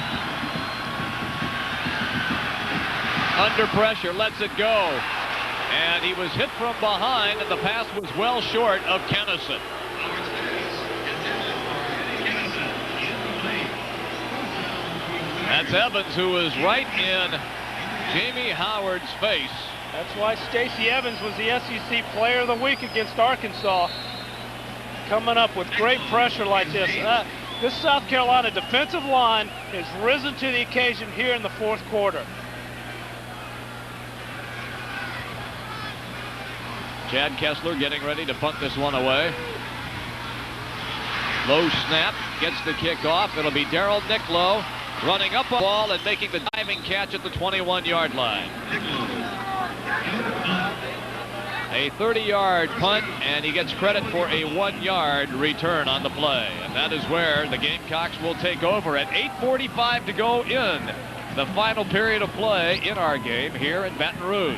Under pressure, lets it go. And he was hit from behind, and the pass was well short of Kennison. That's Evans, who was right in Jamie Howard's face. That's why Stacey Evans was the SEC Player of the Week against Arkansas. Coming up with great pressure like this. This South Carolina defensive line has risen to the occasion here in the 4th quarter. Chad Kessler getting ready to punt this one away. Low snap, gets the kick off. It'll be Darrell Nicklow running up a ball and making the diving catch at the 21-yard line. a 30-yard punt, and he gets credit for a 1-yard return on the play. And that is where the Gamecocks will take over at 8:45 to go in the final period of play in our game here in Baton Rouge.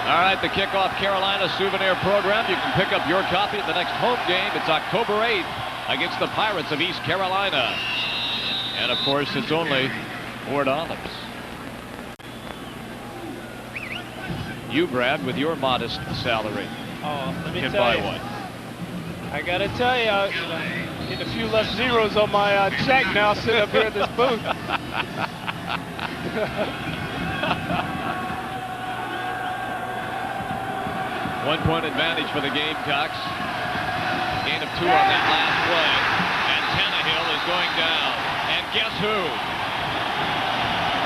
All right, the Kickoff Carolina souvenir program. You can pick up your copy at the next home game. It's October 8th against the Pirates of East Carolina. And, of course, it's only $4. You, Brad, with your modest salary, let me can tell buy you. one. I got to tell you, get a few less zeros on my check now sitting up here at this booth. One-point advantage for the Gamecocks. Gain of 2 on that last play. And Tannehill is going down. And guess who?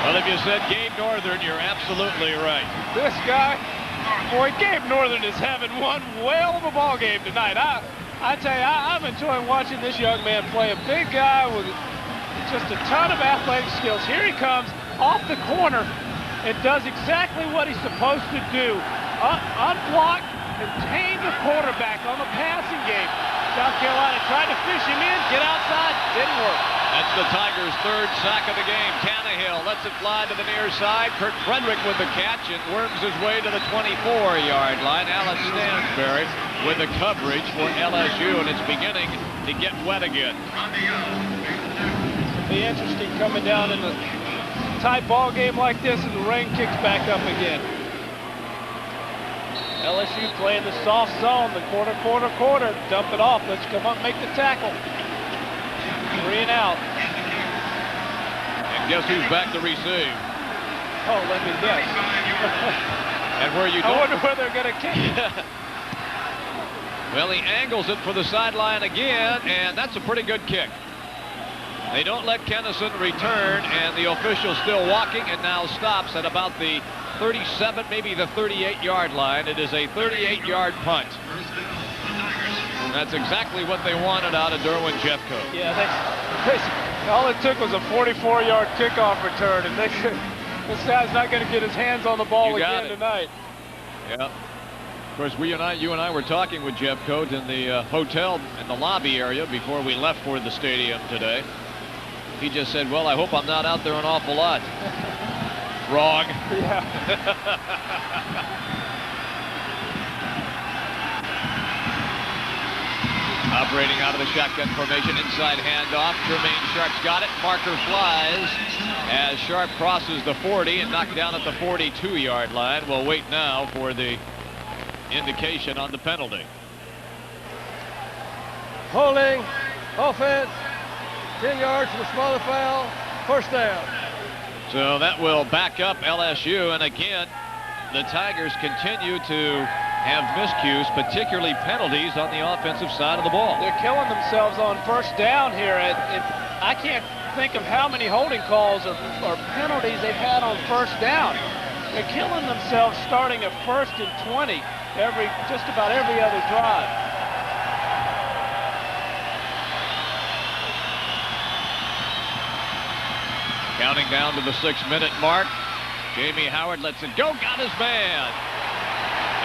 Well, if you said Gabe Northern, you're absolutely right. This guy, boy, Gabe Northern is having one whale of a ball game tonight. I tell you, I'm enjoying watching this young man play. A big guy with just a ton of athletic skills. Here he comes off the corner and does exactly what he's supposed to do. Unblock, contain the quarterback on the passing game. South Carolina tried to fish him in, get outside, didn't work. That's the Tigers' 3rd sack of the game. Tannehill lets it fly to the near side. Kurt Frederick with the catch and worms his way to the 24-yard line. Alex Stansberry with the coverage for LSU, and it's beginning to get wet again. It'll be interesting coming down in a tight ball game like this, and the rain kicks back up again. LSU playing the soft zone, the quarter. Dump it off. Let's come up, make the tackle. 3 and out. And guess who's back to receive? Oh, let me guess. And where you I wonder where they're going to kick it. Well, he angles it for the sideline again, and that's a pretty good kick. They don't let Kennison return, and the official still walking and now stops at about the 37, maybe the 38-yard line. It is a 38-yard punt. And that's exactly what they wanted out of Derwin Jeffcoat. Yeah, all it took was a 44-yard kickoff return, and this guy's not going to get his hands on the ball again tonight. Yeah. Of course, you and I were talking with Jeffcoat in the hotel in the lobby area before we left for the stadium today. He just said, well, I hope I'm not out there an awful lot. Wrong. Yeah. Operating out of the shotgun formation, inside handoff. Jermaine Sharp's got it. Marker flies as Sharp crosses the 40 and knocked down at the 42-yard line. We'll wait now for the indication on the penalty. Holding, offense, 10 yards for the smaller foul, 1st down. So that will back up LSU, and again, the Tigers continue to have miscues, particularly penalties on the offensive side of the ball. They're killing themselves on 1st down here. I can't think of how many holding calls or penalties they've had on 1st down. They're killing themselves starting at 1st and 20 just about every other drive. Counting down to the 6-minute mark. Jamie Howard lets it go, got his man.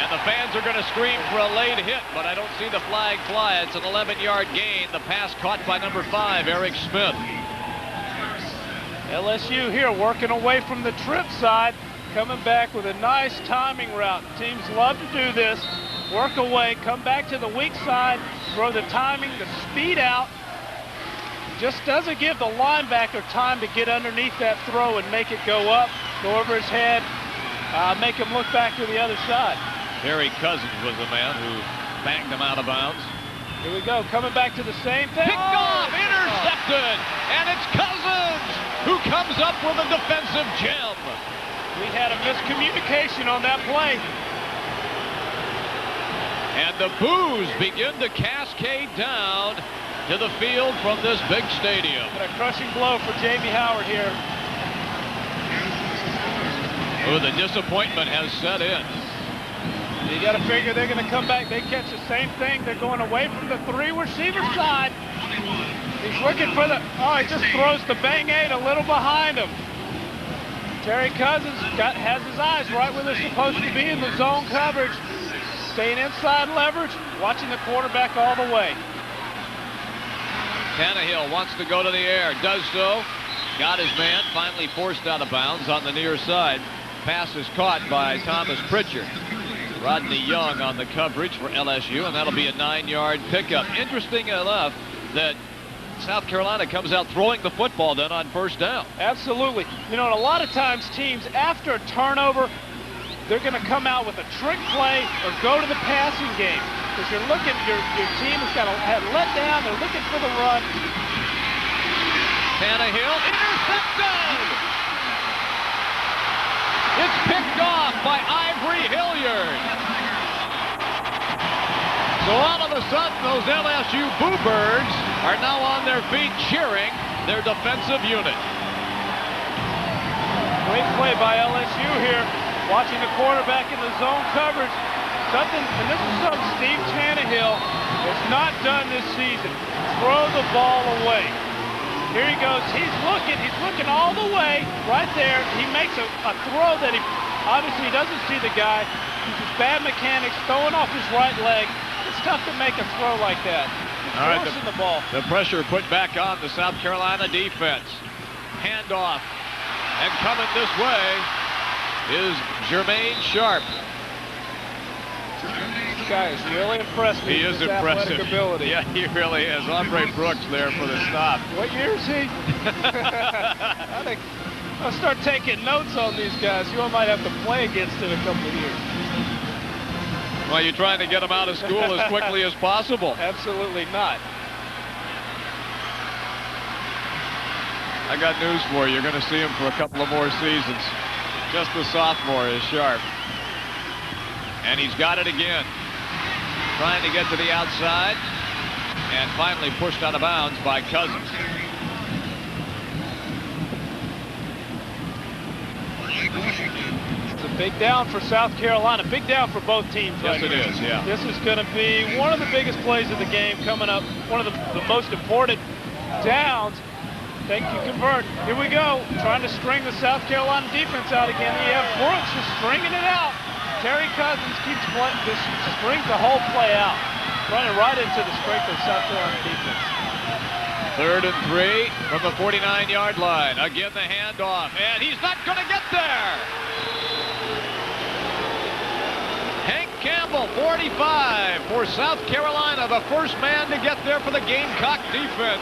And the fans are going to scream for a late hit, but I don't see the flag fly. It's an 11-yard gain. The pass caught by number 5, Eric Smith. LSU here working away from the trip side, coming back with a nice timing route. Teams love to do this. Work away, come back to the weak side, throw the timing, the speed out. Just doesn't give the linebacker time to get underneath that throw and make it go up, go over his head, make him look back to the other side. Terry Cousins was the man who banged him out of bounds. Here we go, coming back to the same thing. Picked off, intercepted, and it's Cousins who comes up with a defensive gem. We had a miscommunication on that play. And the boos begin to cascade down to the field from this big stadium. And a crushing blow for Jamie Howard here. Oh, the disappointment has set in. You got to figure they're going to come back. They catch the same thing. They're going away from the 3 receiver side. He's looking for the, he just throws the bang 8 a little behind him. Terry Cousins has his eyes right where they're supposed to be in the zone coverage. Staying inside leverage, watching the quarterback all the way. Tannehill wants to go to the air, does so. Got his man, finally forced out of bounds on the near side. Pass is caught by Thomas Pritchard. Rodney Young on the coverage for LSU, and that'll be a 9-yard pickup. Interesting enough that South Carolina comes out throwing the football then on first down. Absolutely. You know, and a lot of times teams, after a turnover, they're going to come out with a trick play or go to the passing game. Because you're looking, your team has got had let down. They're looking for the run. Tannehill intercepted. It's picked off by Ivory Hilliard. So all of a sudden, those LSU Boo Birds are now on their feet cheering their defensive unit. Great play by LSU here, watching the quarterback in the zone coverage. Something, and this is something Steve Tannehill has not done this season. Throw the ball away. Here he goes. He's looking all the way right there. He makes a throw that he obviously doesn't see the guy. He's just bad mechanics, throwing off his right leg. It's tough to make a throw like that. All right, the ball. The pressure put back on the South Carolina defense. Handoff. And coming this way is Jermaine Sharp. This guy is really impressed me. He with is his impressive. athletic ability. Yeah, he really is. Andre Brooks there for the stop. What year is he? I think I'll start taking notes on these guys. You might have to play against in a couple of years. Well, you're trying to get them out of school as quickly as possible. Absolutely not. I got news for you. You're going to see him for a couple of more seasons. Just the sophomore is Sharp. And he's got it again. Trying to get to the outside. And finally pushed out of bounds by Cousins. It's a big down for South Carolina. Big down for both teams. Yes, right it here. is, yeah. This is going to be one of the biggest plays of the game coming up. One of the most important downs. They can convert. Here we go. Trying to string the South Carolina defense out again. You have Brooks just stringing it out. Terry Cousins keeps playing, just strings the whole play out. Running right into the strength of South Carolina defense. 3rd and 3 from the 49-yard line. Again, the handoff, and he's not going to get there. Hank Campbell, 45 for South Carolina, the first man to get there for the Gamecock defense.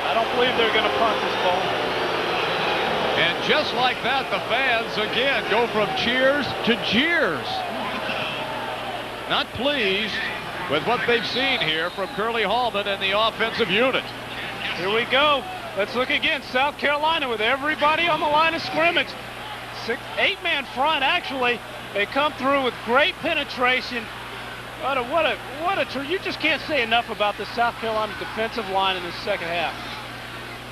I don't believe they're going to punt this ball. And just like that, the fans again go from cheers to jeers. Not pleased with what they've seen here from Curly Hallman and the offensive unit. Here we go. Let's look again. South Carolina with everybody on the line of scrimmage. 8-man front, actually. They come through with great penetration. You just can't say enough about the South Carolina defensive line in the second half.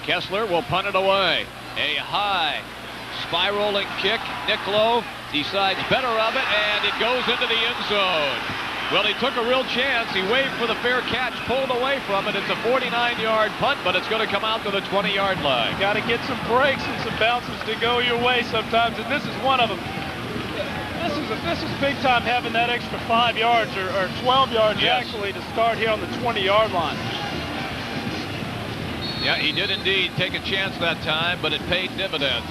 Kessler will punt it away. A high spiraling kick. Nicklow decides better of it, and it goes into the end zone. Well, he took a real chance. He waved for the fair catch, pulled away from it. It's a 49-yard punt, but it's going to come out to the 20-yard line. Got to get some breaks and some bounces to go your way sometimes, and this is one of them. This is big time, having that extra 5 yards or 12 yards actually to start here on the 20-yard line. Yeah, he did indeed take a chance that time, but it paid dividends.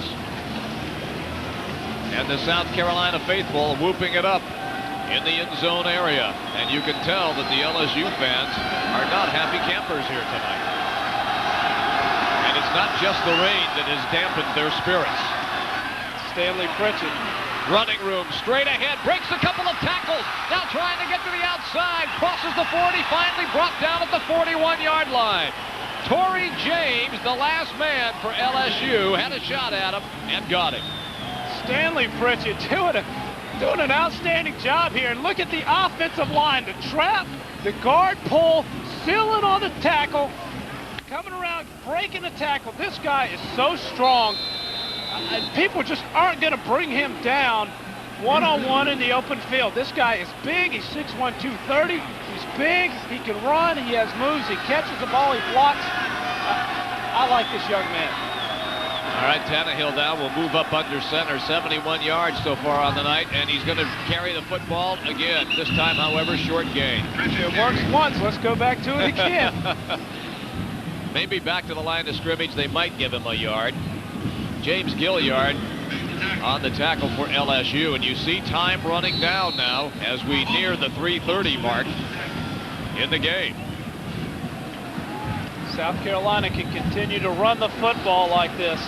And the South Carolina faithful whooping it up in the end zone area. And you can tell that the LSU fans are not happy campers here tonight. And it's not just the rain that has dampened their spirits. Stanley Pritchett. Running room, straight ahead, breaks a couple of tackles. Now trying to get to the outside, crosses the 40, finally brought down at the 41-yard line. Torrey James, the last man for LSU, had a shot at him and got him. Stanley Pritchett doing an outstanding job here. And look at the offensive line, the trap, the guard pull, sealing on the tackle, coming around, breaking the tackle. This guy is so strong. People just aren't going to bring him down. one-on-one in the open field. This guy is big. He's 6'1", 230. He's big. He can run. He has moves. He catches the ball. He blocks. I like this young man. All right, Tannehill now will move up under center. 71 yards so far on the night, and he's going to carry the football again. This time, however, short gain. It works once. Let's go back to it again. Maybe back to the line of scrimmage. They might give him a yard. James Gilliard on the tackle for LSU, and you see time running down now as we near the 3:30 mark in the game. South Carolina can continue to run the football like this.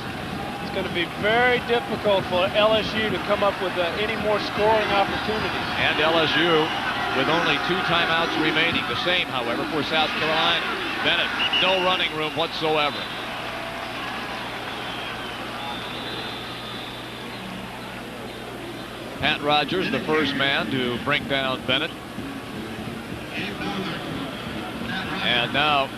It's going to be very difficult for LSU to come up with any more scoring opportunities. And LSU with only 2 timeouts remaining. The same, however, for South Carolina. Bennett, no running room whatsoever. Pat Rogers, the first man to bring down Bennett. And now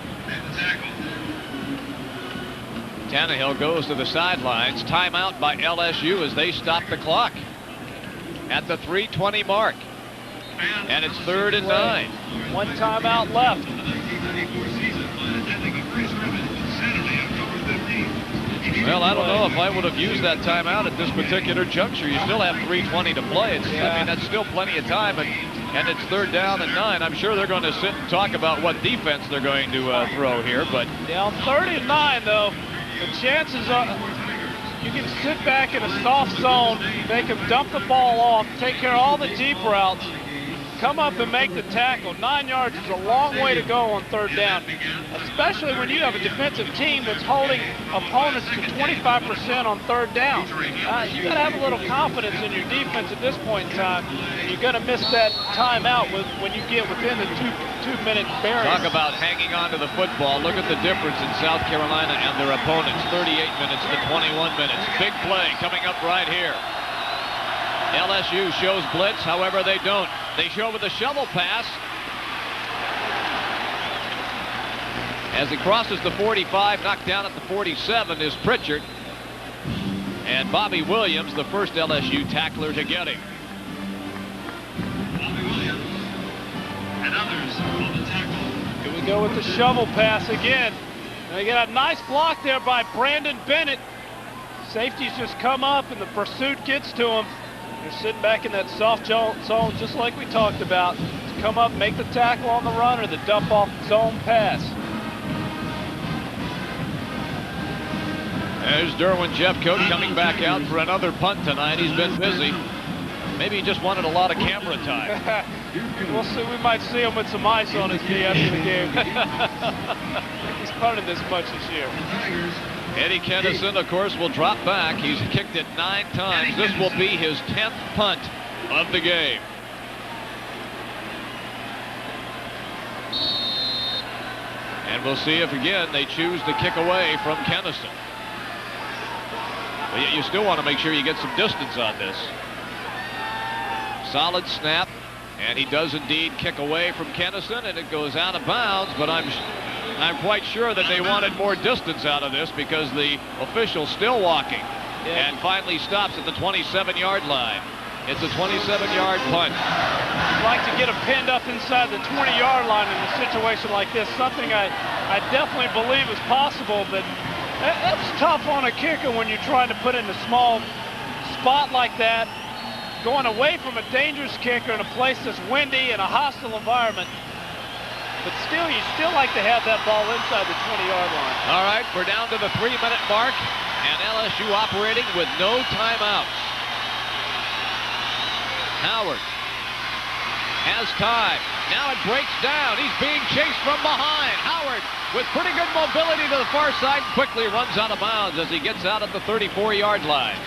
Tannehill goes to the sidelines. Timeout by LSU as they stop the clock at the 3:20 mark. And it's 3rd and 9. 1 timeout left. Well, I don't know if I would have used that timeout at this particular juncture. You still have 3:20 to play. I mean, that's still plenty of time, and it's 3rd down and 9. I'm sure they're going to sit and talk about what defense they're going to throw here. But yeah, on 3rd and 9, though, the chances are you can sit back in a soft zone, make them dump the ball off, take care of all the deep routes, come up and make the tackle. 9 yards is a long way to go on 3rd down, especially when you have a defensive team that's holding opponents to 25% on 3rd down. You got to have a little confidence in your defense at this point in time. You're going to miss that timeout when you get within the two-minute barrier. Talk about hanging on to the football. Look at the difference in South Carolina and their opponents. 38 minutes to 21 minutes. Big play coming up right here. LSU shows blitz, however they don't. They show with a shovel pass. As he crosses the 45, knocked down at the 47 is Pritchard. And Bobby Williams, the first LSU tackler to get him. Bobby Williams and others on the tackle. Here we go with the shovel pass again. And they get a nice block there by Brandon Bennett. Safeties just come up and the pursuit gets to him. They're sitting back in that soft zone just like we talked about. To come up, make the tackle on the run or the dump off zone pass. There's Derwin Jeffcoat coming back out for another punt tonight. He's been busy. Maybe he just wanted a lot of camera time. We'll see. We might see him with some ice on his knee after the game. He's punted this much this year. Eddie Kennison, of course, will drop back. He's kicked it 9 times. This will be his 10th punt of the game. And we'll see if, again, they choose to kick away from Kennison. But yet you still want to make sure you get some distance on this. Solid snap, and he does indeed kick away from Kennison, and it goes out of bounds, but I'm quite sure that they wanted more distance out of this because the official's still walking and finally stops at the 27-yard line. It's a 27-yard punt. I'd like to get him pinned up inside the 20-yard line in a situation like this. Something I definitely believe is possible, but that's tough on a kicker when you're trying to put in a small spot like that, going away from a dangerous kicker in a place that's windy and a hostile environment. But still, you still like to have that ball inside the 20-yard line. All right, we're down to the 3-minute mark, and LSU operating with no timeouts. Howard has time. Now it breaks down. He's being chased from behind. Howard with pretty good mobility to the far side quickly runs out of bounds as he gets out at the 34-yard line.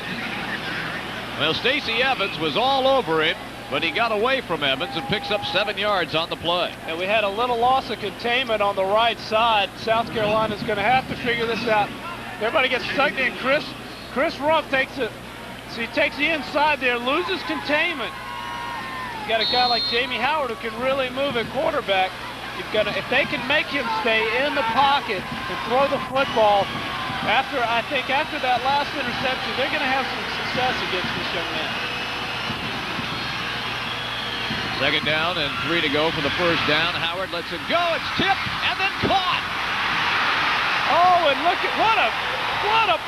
Well, Stacey Evans was all over him, but he got away from Evans and picks up 7 yards on the play. And we had a little loss of containment on the right side. South Carolina's going to have to figure this out. Everybody gets stuck in. Chris Rumpf takes it. So he takes the inside there, loses containment. You got a guy like Jamie Howard who can really move at quarterback. If they can make him stay in the pocket and throw the football, I think after that last interception, they're going to have some success against this young man. Second down and 3 to go for the first down. Howard lets it go. It's tipped and then caught. Oh, and look at what a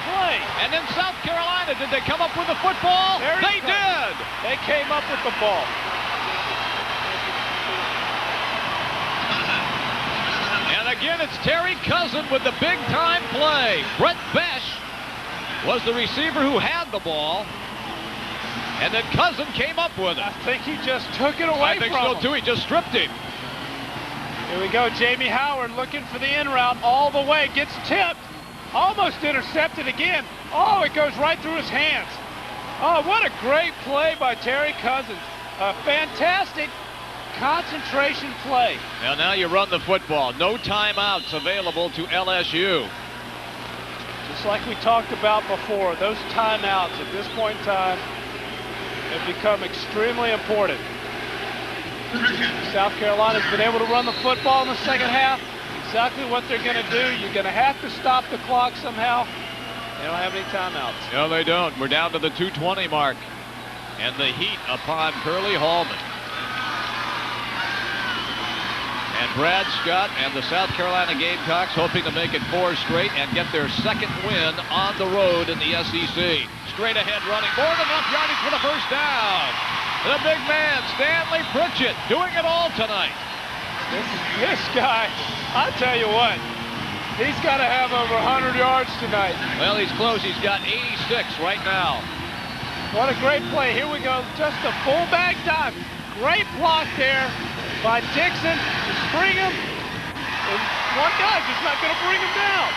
play. And then South Carolina, did they come up with the football? They did. They came up with the ball. And again, it's Terry Cousin with the big-time play. Brett Besh was the receiver who had the ball. And then Cousin came up with it. I think he just took it away from him. I think so, too. He just stripped him. Here we go. Jamie Howard looking for the in route all the way. Gets tipped. Almost intercepted again. Oh, it goes right through his hands. Oh, what a great play by Terry Cousins. A fantastic concentration play. Now you run the football. No timeouts available to LSU. Just like we talked about before, those timeouts at this point in time have become extremely important. South Carolina's been able to run the football in the second half. Exactly what they're going to do. You're going to have to stop the clock somehow. They don't have any timeouts. No, they don't. We're down to the 2:20 mark. And the heat upon Curly Hallman. And Brad Scott and the South Carolina Gamecocks hoping to make it 4 straight and get their second win on the road in the SEC. Straight ahead running, more than enough yardage for the first down. The big man, Stanley Pritchett, doing it all tonight. This guy, I tell you what, he's got to have over 100 yards tonight. Well, he's close. He's got 86 right now. What a great play. Here we go. Just a fullback dive. Great block there by Dixon to spring him. And one guy's just not going to bring him down.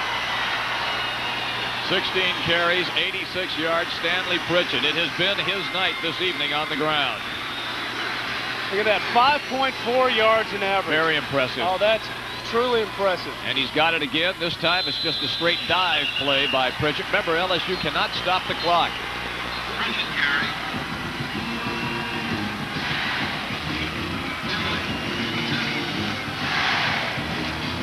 16 carries, 86 yards, Stanley Pritchett. It has been his night this evening on the ground. Look at that, 5.4 yards in average. Very impressive. Oh, that's truly impressive. And he's got it again. This time it's just a straight dive play by Pritchett. Remember, LSU cannot stop the clock.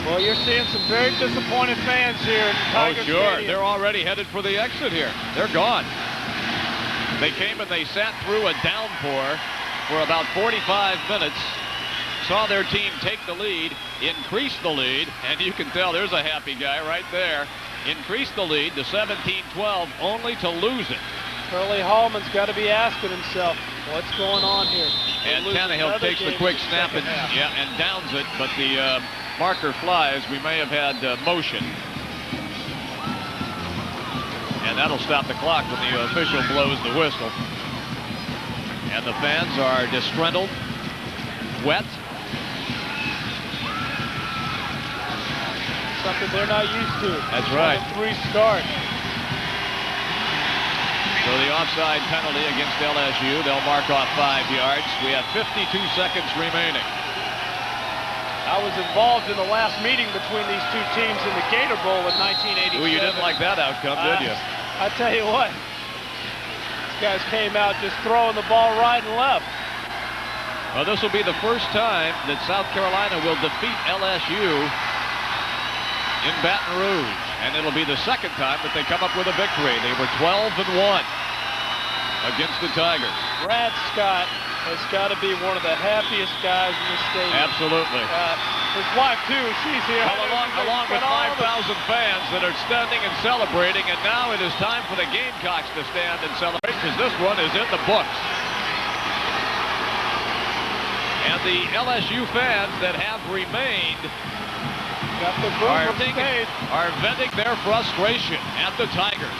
Well, you're seeing some very disappointed fans here in Tiger Stadium. Stadium. They're already headed for the exit here. They're gone. They came and they sat through a downpour for about 45 minutes, saw their team take the lead, increase the lead, and you can tell there's a happy guy right there. Increase the lead to 17-12, only to lose it. Curly Hallman's got to be asking himself, what's going on here? And Tannehill takes the quick snap and downs it, but the marker flies. We may have had motion. And that'll stop the clock when the official blows the whistle. And the fans are disgruntled, wet. Something they're not used to. That's right. 3 start. So the offside penalty against LSU. They'll mark off 5 yards. We have 52 seconds remaining. I was involved in the last meeting between these two teams in the Gator Bowl in 1987. Ooh, you didn't like that outcome, did you? I tell you what, these guys came out just throwing the ball right and left. Well, this will be the first time that South Carolina will defeat LSU in Baton Rouge. And it'll be the second time that they come up with a victory. They were 12-1 against the Tigers. Brad Scott has got to be one of the happiest guys in the stadium. Absolutely. His wife, too, she's here. Well, along with 5,000 fans that are standing and celebrating, and now it is time for the Gamecocks to stand and celebrate, because this one is in the books. And the LSU fans that have remained are venting their frustration at the Tigers.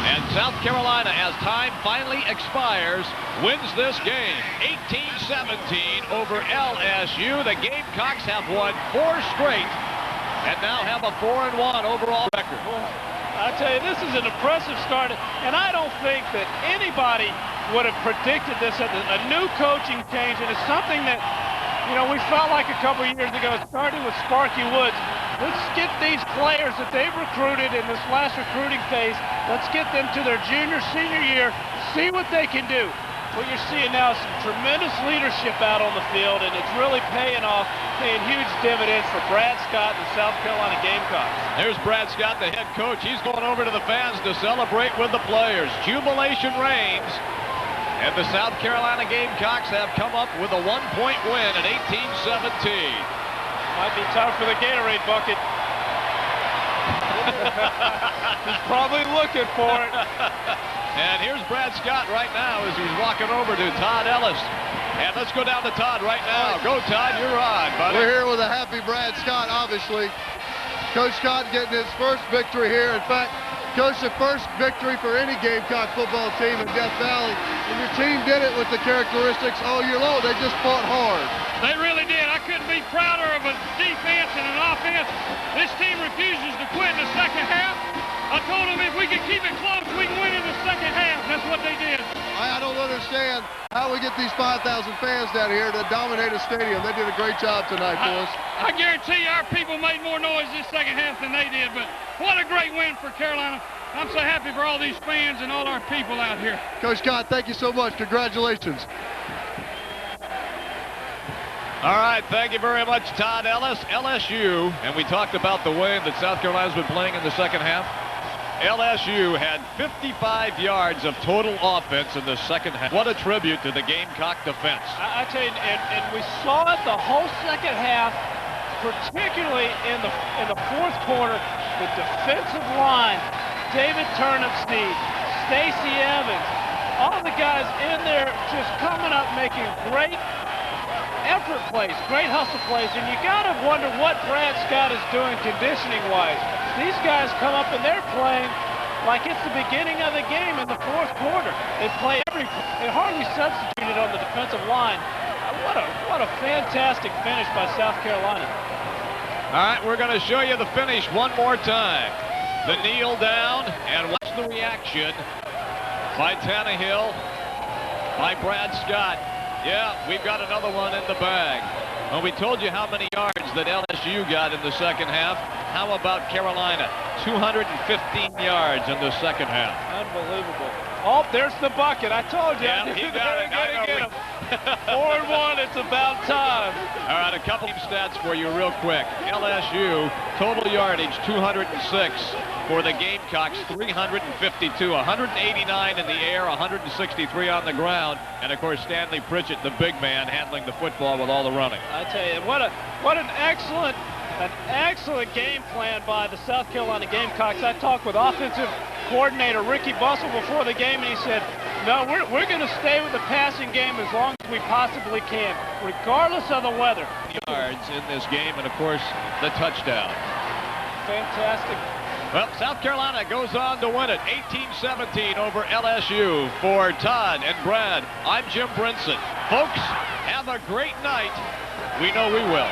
And South Carolina, as time finally expires, wins this game 18-17 over LSU. The Gamecocks have won 4 straight and now have a 4-1 overall record. I tell you, this is an impressive start, and I don't think that anybody would have predicted this as a new coaching change, and it's something that, you know, we felt like a couple years ago, starting with Sparky Woods. Let's get these players that they've recruited in this last recruiting phase, let's get them to their junior, senior year, see what they can do. what you're seeing now is some tremendous leadership out on the field, and it's really paying huge dividends for Brad Scott and the South Carolina Gamecocks. There's Brad Scott, the head coach. He's going over to the fans to celebrate with the players. Jubilation reigns, and the South Carolina Gamecocks have come up with a one-point win at 18-17. Might be time for the Gatorade bucket. He's probably looking for it. And here's Brad Scott right now as he's walking over to Todd Ellis. And let's go down to Todd right now. Go, Todd, you're on, buddy. We're here with a happy Brad Scott, obviously. Coach Scott getting his first victory here. In fact, Coach, the first victory for any Gamecock football team in Death Valley. And your team did it with the characteristics all year long. They just fought hard. They really did. I couldn't be prouder of a defense and an offense. This team refuses to quit in the second half. I told them if we can keep it close, we can win in the second half. That's what they did. I don't understand how we get these 5,000 fans down here to dominate a stadium. They did a great job tonight for us. I guarantee you our people made more noise this second half than they did, but what a great win for Carolina. I'm so happy for all these fans and all our people out here. Coach Scott, thank you so much. Congratulations. All right, thank you very much, Todd Ellis. LSU, and we talked about the way that South Carolina's been playing in the second half. LSU had 55 yards of total offense in the second half. What a tribute to the Gamecock defense. I tell you, and we saw it the whole second half, particularly in the fourth quarter. The defensive line, David Turnipseed, Stacey Evans, all the guys in there just coming up, making great effort plays, great hustle plays, and you got to wonder what Brad Scott is doing conditioning-wise. These guys come up and they're playing like it's the beginning of the game in the fourth quarter. They play they hardly substituted on the defensive line. What a fantastic finish by South Carolina. All right, we're going to show you the finish one more time. The kneel down, and watch the reaction by Tannehill, by Brad Scott. Yeah, we've got another one in the bag. Well, we told you how many yards that LSU got in the second half. How about Carolina? 215 yards in the second half. Unbelievable. Oh, there's the bucket. I told you. Yeah, he got it. Get him. 4-1, it's about time. All right, a couple of stats for you real quick. LSU, total yardage, 206. For the Gamecocks, 352, 189 in the air, 163 on the ground. And, of course, Stanley Pritchett, the big man, handling the football with all the running. I tell you, what an excellent game plan by the South Carolina Gamecocks. I talked with offensive coordinator Ricky Bussell before the game, and he said, no, we're going to stay with the passing game as long as we possibly can, regardless of the weather. Yards in this game, and, of course, the touchdown. Fantastic. Well, South Carolina goes on to win it, 18-17 over LSU. For Todd and Brad, I'm Jim Brinson. Folks, have a great night. We know we will.